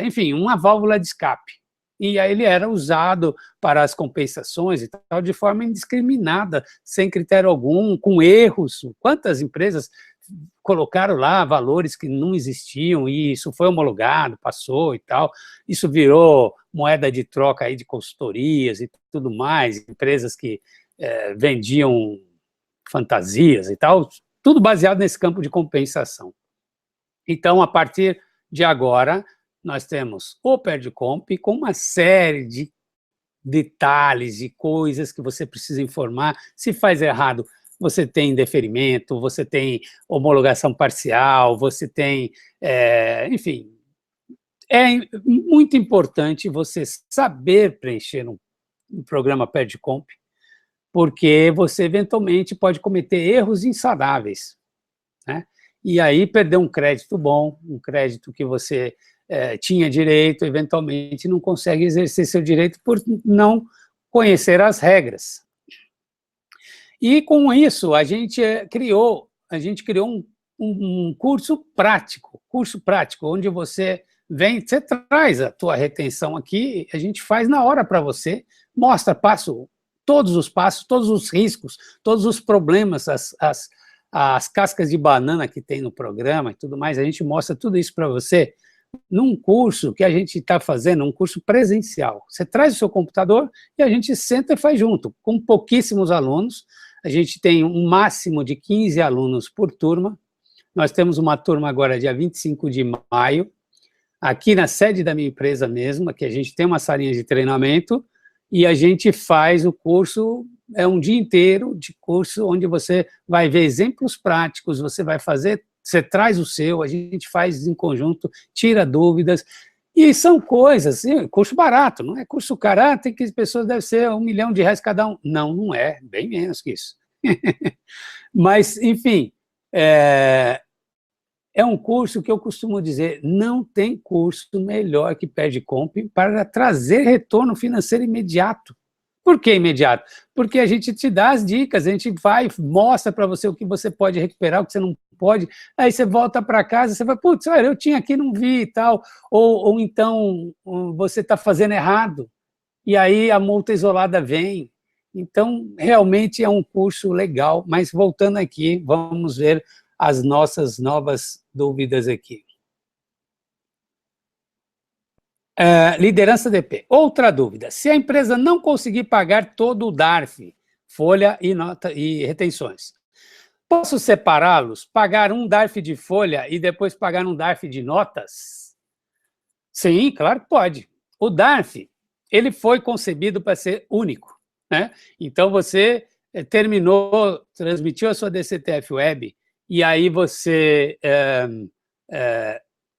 enfim, uma válvula de escape. E aí ele era usado para as compensações e tal, de forma indiscriminada, sem critério algum, com erros. Quantas empresas colocaram lá valores que não existiam e isso foi homologado, passou e tal. Isso virou moeda de troca aí de consultorias e tudo mais, empresas que vendiam fantasias e tal, tudo baseado nesse campo de compensação. Então, a partir de agora, nós temos o perde-comp com uma série de detalhes e coisas que você precisa informar. Se faz errado, você tem deferimento, você tem homologação parcial, você tem, enfim, é muito importante você saber preencher um programa perde-comp, porque você eventualmente pode cometer erros insanáveis, né? E aí perder um crédito bom, um crédito que você tinha direito, eventualmente não consegue exercer seu direito por não conhecer as regras. E com isso a gente criou um curso prático, onde você traz a tua retenção aqui, a gente faz na hora para você, mostra todos os passos, todos os riscos, todos os problemas, as cascas de banana que tem no programa e tudo mais, a gente mostra tudo isso para você num curso que a gente está fazendo, um curso presencial. Você traz o seu computador e a gente senta e faz junto, com pouquíssimos alunos. A gente tem um máximo de 15 alunos por turma. Nós temos uma turma agora, dia 25 de maio, aqui na sede da minha empresa mesmo, que a gente tem uma salinha de treinamento, e a gente faz o curso, é um dia inteiro de curso, onde você vai ver exemplos práticos, você traz o seu, a gente faz em conjunto, tira dúvidas, e são coisas, curso barato, não é curso caro, tem que as pessoas devem ser R$1 milhão cada um. Não, não é, bem menos que isso. Mas, enfim, é um curso que eu costumo dizer, não tem curso melhor que perde-comp para trazer retorno financeiro imediato. Por que imediato? Porque a gente te dá as dicas, a gente mostra para você o que você pode recuperar, o que você não pode, aí você volta para casa, você vai, putz, olha, eu tinha aqui, não vi e tal, ou então você está fazendo errado, e aí a multa isolada vem. Então, realmente é um curso legal, mas voltando aqui, vamos ver as nossas novas dúvidas aqui. Liderança DP. Outra dúvida. Se a empresa não conseguir pagar todo o DARF, folha e retenções, posso separá-los? Pagar um DARF de folha e depois pagar um DARF de notas? Sim, claro que pode. O DARF, ele foi concebido para ser único, né? Então, você transmitiu a sua DCTF Web, e aí você,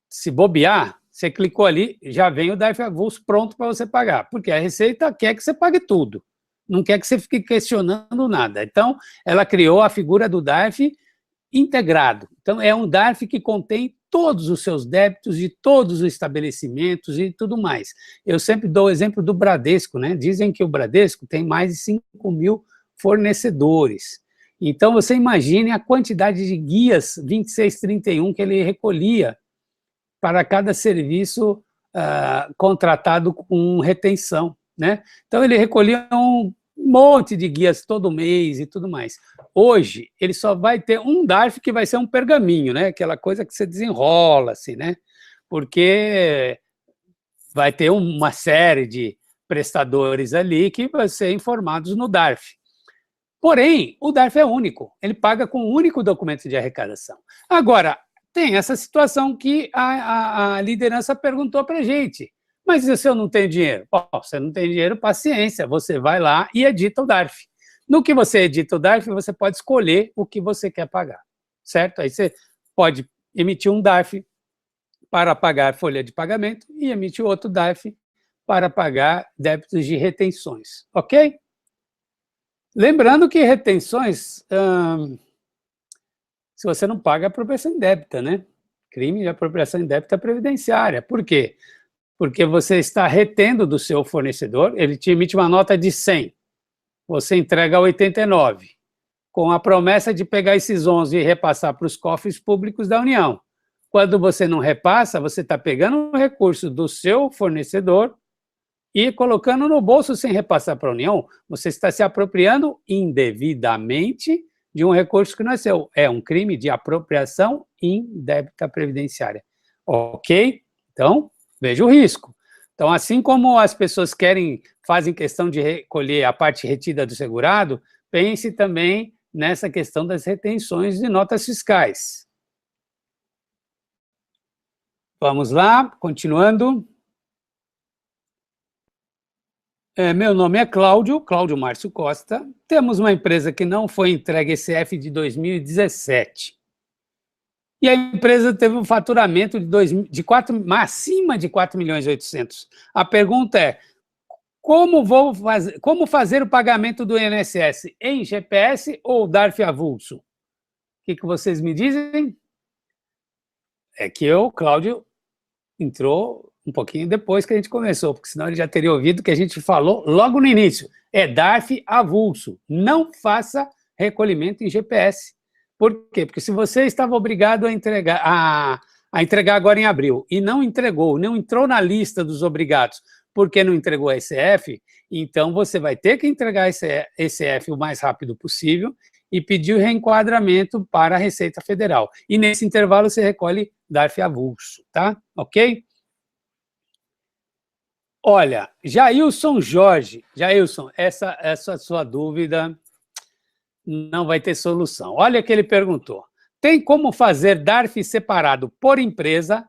se bobear, você clicou ali, já vem o DARF avulso pronto para você pagar, porque a Receita quer que você pague tudo, não quer que você fique questionando nada. Então, ela criou a figura do DARF integrado. Então, é um DARF que contém todos os seus débitos de todos os estabelecimentos e tudo mais. Eu sempre dou o exemplo do Bradesco, né? Dizem que o Bradesco tem mais de 5 mil fornecedores. Então, você imagine a quantidade de guias 2631 que ele recolhia para cada serviço contratado com retenção, né? Então, ele recolhia um monte de guias todo mês e tudo mais. Hoje, ele só vai ter um DARF que vai ser um pergaminho, né? Aquela coisa que você desenrola, assim, né? Porque vai ter uma série de prestadores ali que vão ser informados no DARF. Porém, o DARF é único, ele paga com um único documento de arrecadação. Agora, tem essa situação que a liderança perguntou para a gente, mas e se eu não tenho dinheiro? Bom, você não tem dinheiro, paciência, você vai lá e edita o DARF. No que você edita o DARF, você pode escolher o que você quer pagar, certo? Aí você pode emitir um DARF para pagar folha de pagamento e emitir outro DARF para pagar débitos de retenções, ok? Lembrando que retenções, se você não paga, a apropriação indébita, né? Crime de apropriação indébita previdenciária. Por quê? Porque você está retendo do seu fornecedor, ele te emite uma nota de 100, você entrega 89, com a promessa de pegar esses 11 e repassar para os cofres públicos da União. Quando você não repassa, você está pegando o recurso do seu fornecedor e colocando no bolso sem repassar para a União, você está se apropriando indevidamente de um recurso que não é seu. É um crime de apropriação indébita previdenciária. Ok? Então, veja o risco. Então, assim como as pessoas fazem questão de recolher a parte retida do segurado, pense também nessa questão das retenções de notas fiscais. Vamos lá, continuando. Meu nome é Cláudio Márcio Costa. Temos uma empresa que não foi entregue ECF de 2017. E a empresa teve um faturamento acima de 4 milhões e 800. A pergunta é, como fazer o pagamento do INSS? Em GPS ou DARF avulso? O que vocês me dizem? É que Cláudio, entrou um pouquinho depois que a gente começou, porque senão ele já teria ouvido que a gente falou logo no início. É DARF avulso. Não faça recolhimento em GPS. Por quê? Porque se você estava obrigado a entregar agora em abril e não entregou, não entrou na lista dos obrigados porque não entregou a ECF, então você vai ter que entregar esse ECF o mais rápido possível e pedir o reenquadramento para a Receita Federal. E nesse intervalo você recolhe DARF avulso, tá? Ok? Olha, Jailson Jorge, Jailson, essa sua dúvida não vai ter solução. Olha o que ele perguntou. Tem como fazer DARF separado por empresa,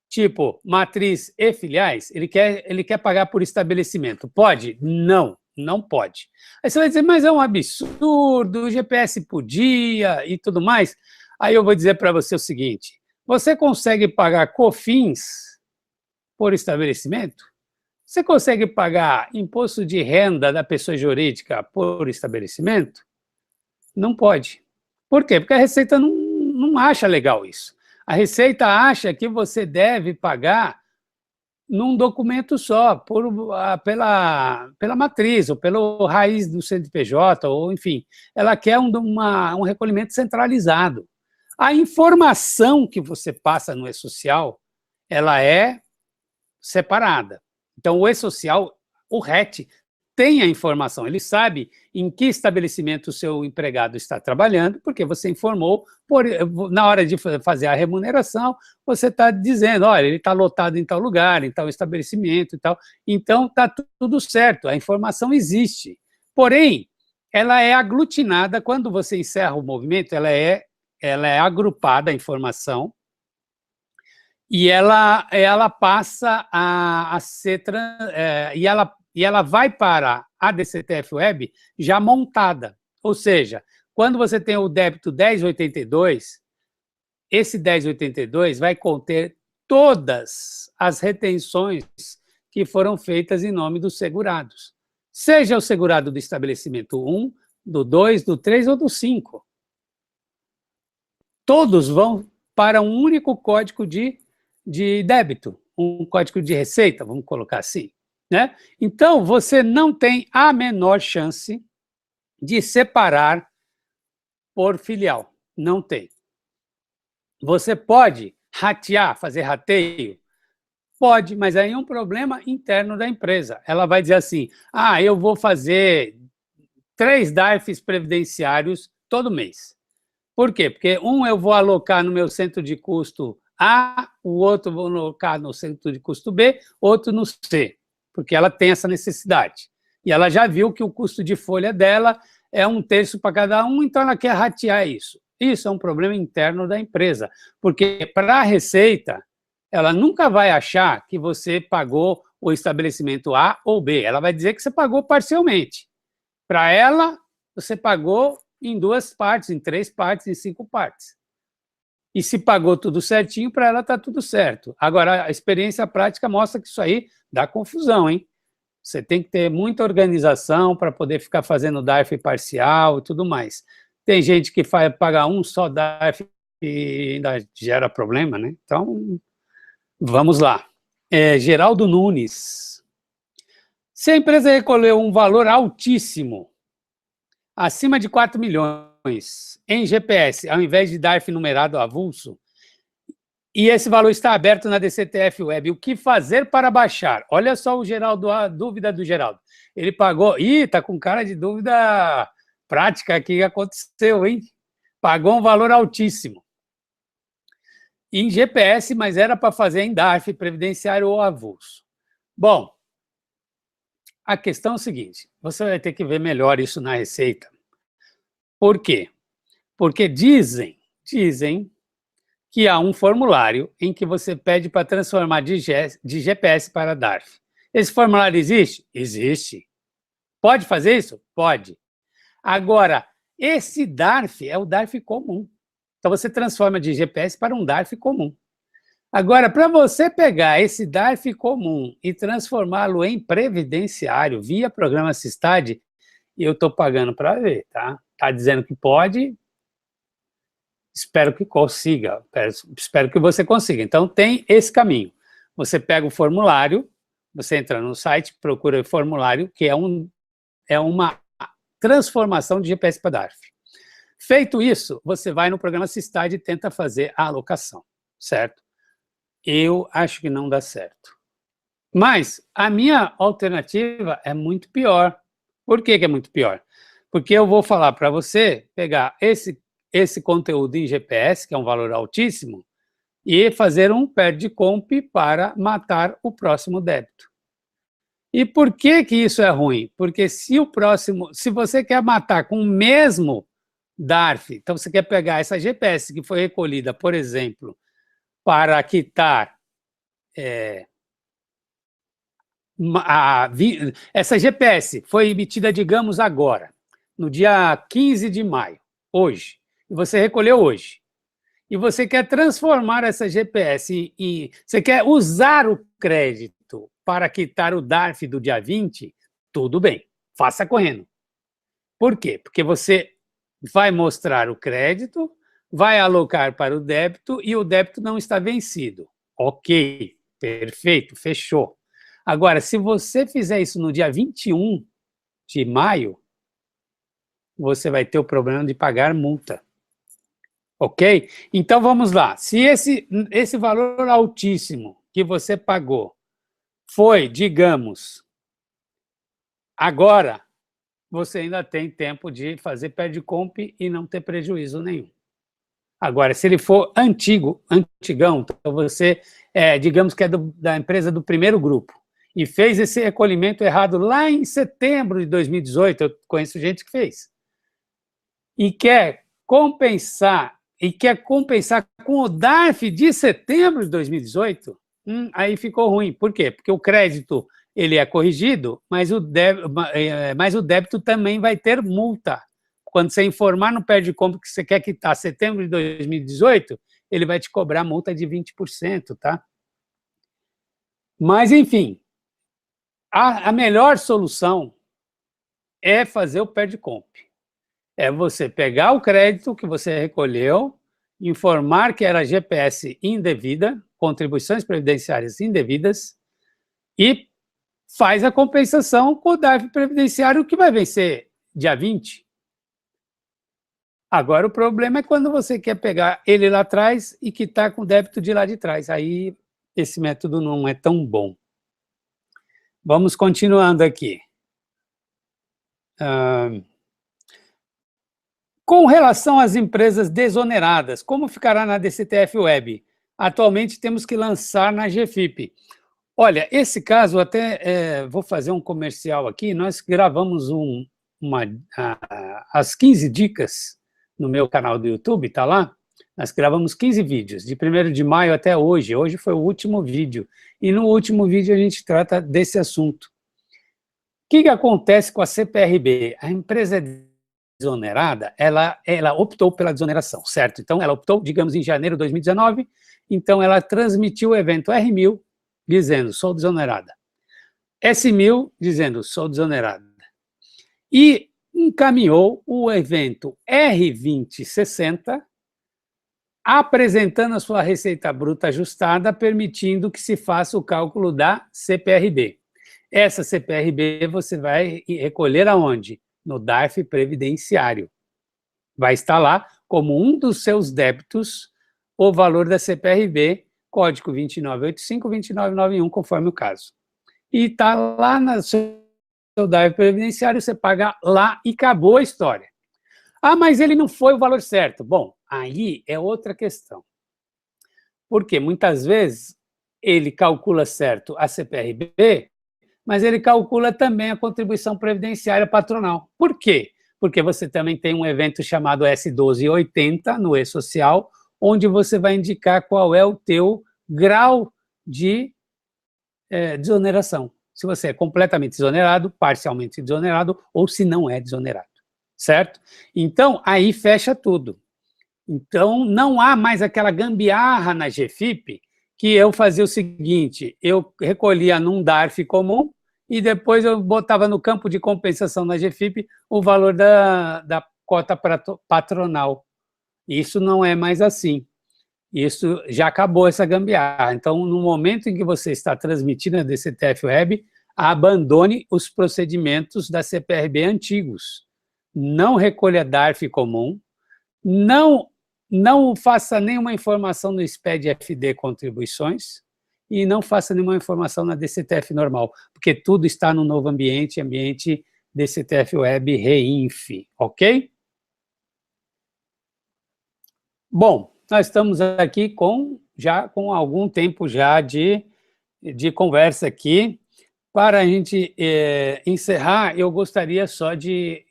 tipo matriz e filiais? Ele quer pagar por estabelecimento. Pode? Não, não pode. Aí você vai dizer, mas é um absurdo, o GPS podia e tudo mais. Aí eu vou dizer para você o seguinte, você consegue pagar COFINS por estabelecimento? Você consegue pagar imposto de renda da pessoa jurídica por estabelecimento? Não pode. Por quê? Porque a Receita não acha legal isso. A Receita acha que você deve pagar num documento só, pela matriz, ou pelo raiz do CNPJ, ou enfim. Ela quer um recolhimento centralizado. A informação que você passa no E-Social, ela é separada. Então, o E-Social, o RET, tem a informação, ele sabe em que estabelecimento o seu empregado está trabalhando, porque você informou, na hora de fazer a remuneração, você está dizendo, olha, ele está lotado em tal lugar, em tal estabelecimento e tal, então está tudo certo, a informação existe. Porém, ela é aglutinada, quando você encerra o movimento, ela é agrupada, a informação, e ela passa a ser... E ela vai para a DCTF Web já montada. Ou seja, quando você tem o débito 1082, esse 1082 vai conter todas as retenções que foram feitas em nome dos segurados. Seja o segurado do estabelecimento 1, do 2, do 3 ou do 5. Todos vão para um único código de débito, um código de receita, vamos colocar assim. Né? Então, você não tem a menor chance de separar por filial. Não tem. Você pode ratear, fazer rateio? Pode, mas aí é um problema interno da empresa. Ela vai dizer assim, eu vou fazer 3 DARFs previdenciários todo mês. Por quê? Porque um eu vou alocar no meu centro de custo A, o outro eu vou alocar no centro de custo B, outro no C, porque ela tem essa necessidade. E ela já viu que o custo de folha dela é 1/3 para cada um, então ela quer ratear isso. Isso é um problema interno da empresa, porque para a Receita, ela nunca vai achar que você pagou o estabelecimento A ou B, ela vai dizer que você pagou parcialmente. Para ela, você pagou em 2 partes, em 3 partes, em 5 partes. E se pagou tudo certinho, para ela está tudo certo. Agora, a experiência prática mostra que isso aí dá confusão, hein? Você tem que ter muita organização para poder ficar fazendo DARF parcial e tudo mais. Tem gente que paga um só DARF e ainda gera problema, né? Então, vamos lá. Geraldo Nunes. Se a empresa recolheu um valor altíssimo, acima de 4 milhões, em GPS, ao invés de DARF numerado avulso, e esse valor está aberto na DCTF Web, o que fazer para baixar? Olha só o Geraldo, a dúvida do Geraldo. Ele pagou... tá com cara de dúvida prática aqui que aconteceu, hein? Pagou um valor altíssimo. Em GPS, mas era para fazer em DARF, previdenciário ou avulso. Bom, a questão é o seguinte, você vai ter que ver melhor isso na Receita. Por quê? Porque dizem que há um formulário em que você pede para transformar de GPS para DARF. Esse formulário existe? Existe. Pode fazer isso? Pode. Agora, esse DARF é o DARF comum. Então, você transforma de GPS para um DARF comum. Agora, para você pegar esse DARF comum e transformá-lo em previdenciário via programa Sistad, eu estou pagando para ver, tá? Está dizendo que pode... Espero que consiga, espero que você consiga. Então, tem esse caminho. Você pega o formulário, você entra no site, procura o formulário, que é uma transformação de GPS para DARF. Feito isso, você vai no programa Sistad e tenta fazer a alocação, certo? Eu acho que não dá certo. Mas a minha alternativa é muito pior. Por que é muito pior? Porque eu vou falar para você pegar esse conteúdo em GPS, que é um valor altíssimo, e fazer um perde-comp para matar o próximo débito. E por que isso é ruim? Porque se você quer matar com o mesmo DARF, então você quer pegar essa GPS que foi recolhida, por exemplo, para quitar essa GPS foi emitida, digamos, agora, no dia 15 de maio, hoje, e você recolheu hoje, e você quer transformar essa GPS e você quer usar o crédito para quitar o DARF do dia 20, tudo bem, faça correndo. Por quê? Porque você vai mostrar o crédito, vai alocar para o débito e o débito não está vencido. Ok, perfeito, fechou. Agora, se você fizer isso no dia 21 de maio, você vai ter o problema de pagar multa. Ok? Então, vamos lá. Se esse valor altíssimo que você pagou foi, digamos, agora, você ainda tem tempo de fazer perde-comp e não ter prejuízo nenhum. Agora, se ele for antigão, então você, digamos que é da empresa do primeiro grupo, e fez esse recolhimento errado lá em setembro de 2018, eu conheço gente que fez, e quer compensar com o DARF de setembro de 2018, aí ficou ruim. Por quê? Porque o crédito ele é corrigido, mas o débito também vai ter multa. Quando você informar no perde-comp que você quer quitar setembro de 2018, ele vai te cobrar multa de 20%, tá? Mas, enfim, a melhor solução é fazer o perde-comp. É você pegar o crédito que você recolheu, informar que era GPS indevida, contribuições previdenciárias indevidas, e faz a compensação com o DARF previdenciário que vai vencer dia 20. Agora, o problema é quando você quer pegar ele lá atrás e quitar com o débito de lá de trás. Aí, esse método não é tão bom. Vamos continuando aqui. Com relação às empresas desoneradas, como ficará na DCTF Web? Atualmente temos que lançar na GFIP. Olha, esse caso até vou fazer um comercial aqui, nós gravamos as 15 dicas no meu canal do YouTube, tá lá? Nós gravamos 15 vídeos, de 1º de maio até hoje. Hoje foi o último vídeo. E no último vídeo a gente trata desse assunto. O que acontece com a CPRB? A empresa desonerada, ela optou pela desoneração, certo? Então, ela optou, digamos, em janeiro de 2019, então ela transmitiu o evento R1000, dizendo, sou desonerada. S1000, dizendo, sou desonerada. E encaminhou o evento R2060, apresentando a sua receita bruta ajustada, permitindo que se faça o cálculo da CPRB. Essa CPRB você vai recolher aonde? No DARF previdenciário. Vai estar lá como um dos seus débitos o valor da CPRB, código 2985, 2991, conforme o caso. E está lá no seu DARF previdenciário, você paga lá e acabou a história. Ah, mas ele não foi o valor certo. Bom, aí é outra questão. Porque muitas vezes ele calcula certo a CPRB, mas ele calcula também a contribuição previdenciária patronal. Por quê? Porque você também tem um evento chamado S1280 no E-Social, onde você vai indicar qual é o teu grau de desoneração. Se você é completamente desonerado, parcialmente desonerado, ou se não é desonerado, certo? Então, aí fecha tudo. Então, não há mais aquela gambiarra na GFIP que eu fazia o seguinte, eu recolhia num DARF comum e depois eu botava no campo de compensação na GFIP o valor da cota patronal. Isso não é mais assim. Isso já acabou essa gambiarra. Então, no momento em que você está transmitindo a DCTF Web, abandone os procedimentos da CPRB antigos. Não recolha DARF comum, não faça nenhuma informação no SPED-FD contribuições e não faça nenhuma informação na DCTF normal, porque tudo está no novo ambiente DCTF Web Reinf, ok? Bom, nós estamos aqui já com algum tempo já de conversa aqui. Para a gente encerrar, eu gostaria só de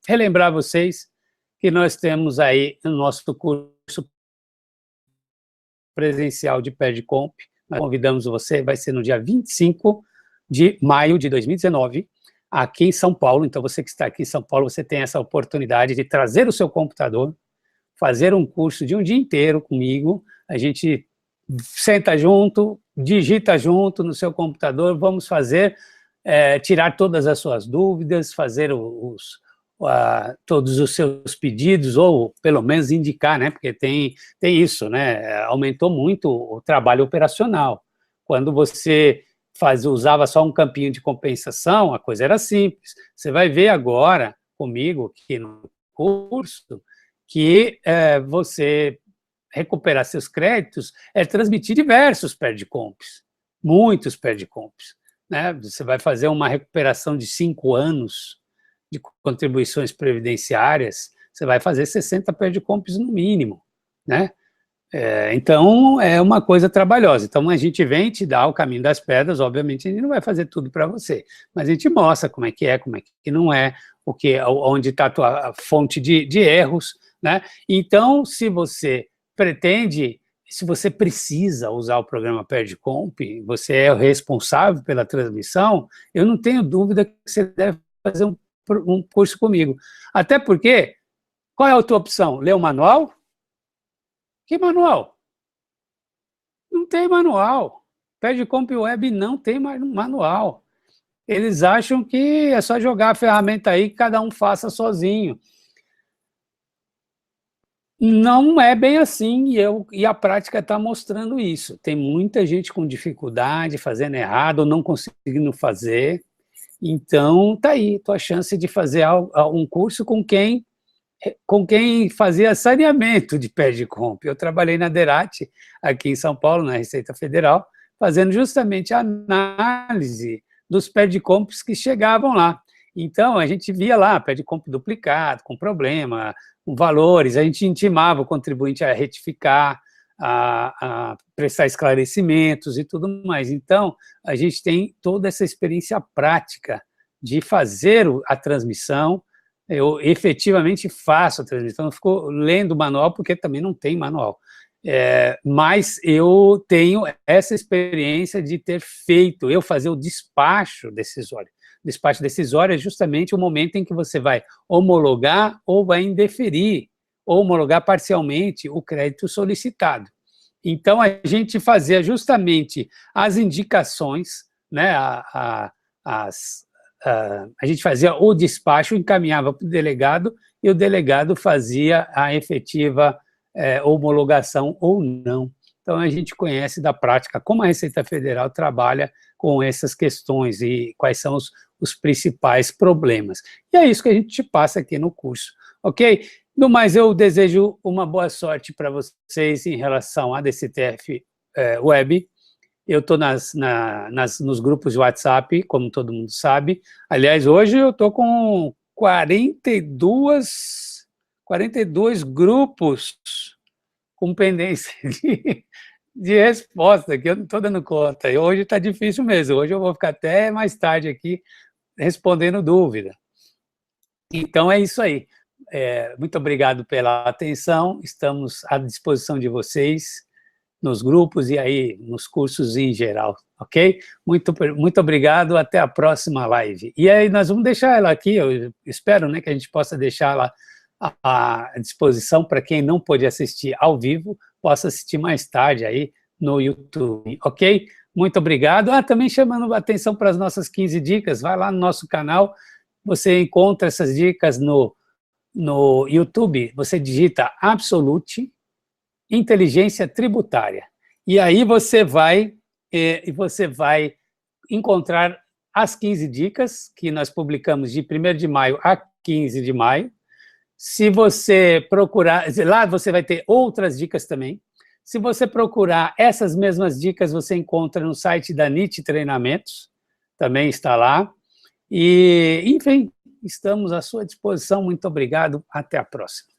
relembrar vocês que nós temos aí no nosso curso presencial de PERDComp. Nós convidamos você, vai ser no dia 25 de maio de 2019, aqui em São Paulo. Então, você que está aqui em São Paulo, você tem essa oportunidade de trazer o seu computador, fazer um curso de um dia inteiro comigo, a gente senta junto, digita junto no seu computador, vamos fazer, tirar todas as suas dúvidas, fazer todos os seus pedidos, ou pelo menos indicar, né, porque tem isso, né, aumentou muito o trabalho operacional. Quando você usava só um campinho de compensação, a coisa era simples. Você vai ver agora, comigo, aqui no curso, que você recuperar seus créditos é transmitir diversos PERDComps, muitos PERDComps, né? Você vai fazer uma recuperação de 5 anos de contribuições previdenciárias, você vai fazer 60 PERDComps no mínimo, né? Então, é uma coisa trabalhosa. Então, a gente vem te dar o caminho das pedras, obviamente, a gente não vai fazer tudo para você, mas a gente mostra como é que não é, onde está a tua fonte de erros, né? Então, se você pretende, se você precisa usar o programa PERDComp, você é o responsável pela transmissão, eu não tenho dúvida que você deve fazer um curso comigo. Até porque, qual é a tua opção? Ler o manual? Que manual? Não tem manual. PERDComp Web não tem manual. Eles acham que é só jogar a ferramenta aí que cada um faça sozinho. Não é bem assim, e a prática está mostrando isso. Tem muita gente com dificuldade, fazendo errado, ou não conseguindo fazer. Então, tá aí, tua chance de fazer um curso com quem com quem fazia saneamento de PERDComp. Eu trabalhei na Derate, aqui em São Paulo, na Receita Federal, fazendo justamente a análise dos PERDComps que chegavam lá. Então, a gente via lá PERDComp duplicado, com problema, com valores, a gente intimava o contribuinte a retificar, a prestar esclarecimentos e tudo mais. Então, a gente tem toda essa experiência prática de fazer a transmissão. Eu efetivamente faço a transmissão, não fico lendo o manual, porque também não tem manual. Mas eu tenho essa experiência de ter feito, eu fazer o despacho decisório. O despacho decisório é justamente o momento em que você vai homologar ou vai indeferir, ou homologar parcialmente o crédito solicitado. Então, a gente fazia justamente as indicações, né, a gente fazia o despacho, encaminhava para o delegado, e o delegado fazia a efetiva homologação ou não. Então, a gente conhece da prática como a Receita Federal trabalha com essas questões e quais são os principais problemas. E é isso que a gente te passa aqui no curso, ok? No mais, eu desejo uma boa sorte para vocês em relação à DCTF Web. Eu estou nos grupos de WhatsApp, como todo mundo sabe. Aliás, hoje eu estou com 42 grupos com pendência de resposta, que eu não estou dando conta. E hoje está difícil mesmo. Hoje eu vou ficar até mais tarde aqui respondendo dúvida. Então, é isso aí. Muito obrigado pela atenção. Estamos à disposição de vocês nos grupos e aí nos cursos em geral, ok? Muito obrigado, até a próxima live. E aí nós vamos deixar ela aqui, eu espero, né, que a gente possa deixá-la à disposição para quem não pôde assistir ao vivo, possa assistir mais tarde aí no YouTube, ok? Muito obrigado. Também chamando a atenção para as nossas 15 dicas, vai lá no nosso canal, você encontra essas dicas no YouTube, você digita Absolute Inteligência Tributária. E aí você vai encontrar as 15 dicas que nós publicamos de 1º de maio a 15 de maio. Se você procurar, lá você vai ter outras dicas também. Se você procurar essas mesmas dicas, você encontra no site da NIT Treinamentos, também está lá. E, enfim, estamos à sua disposição. Muito obrigado. Até a próxima.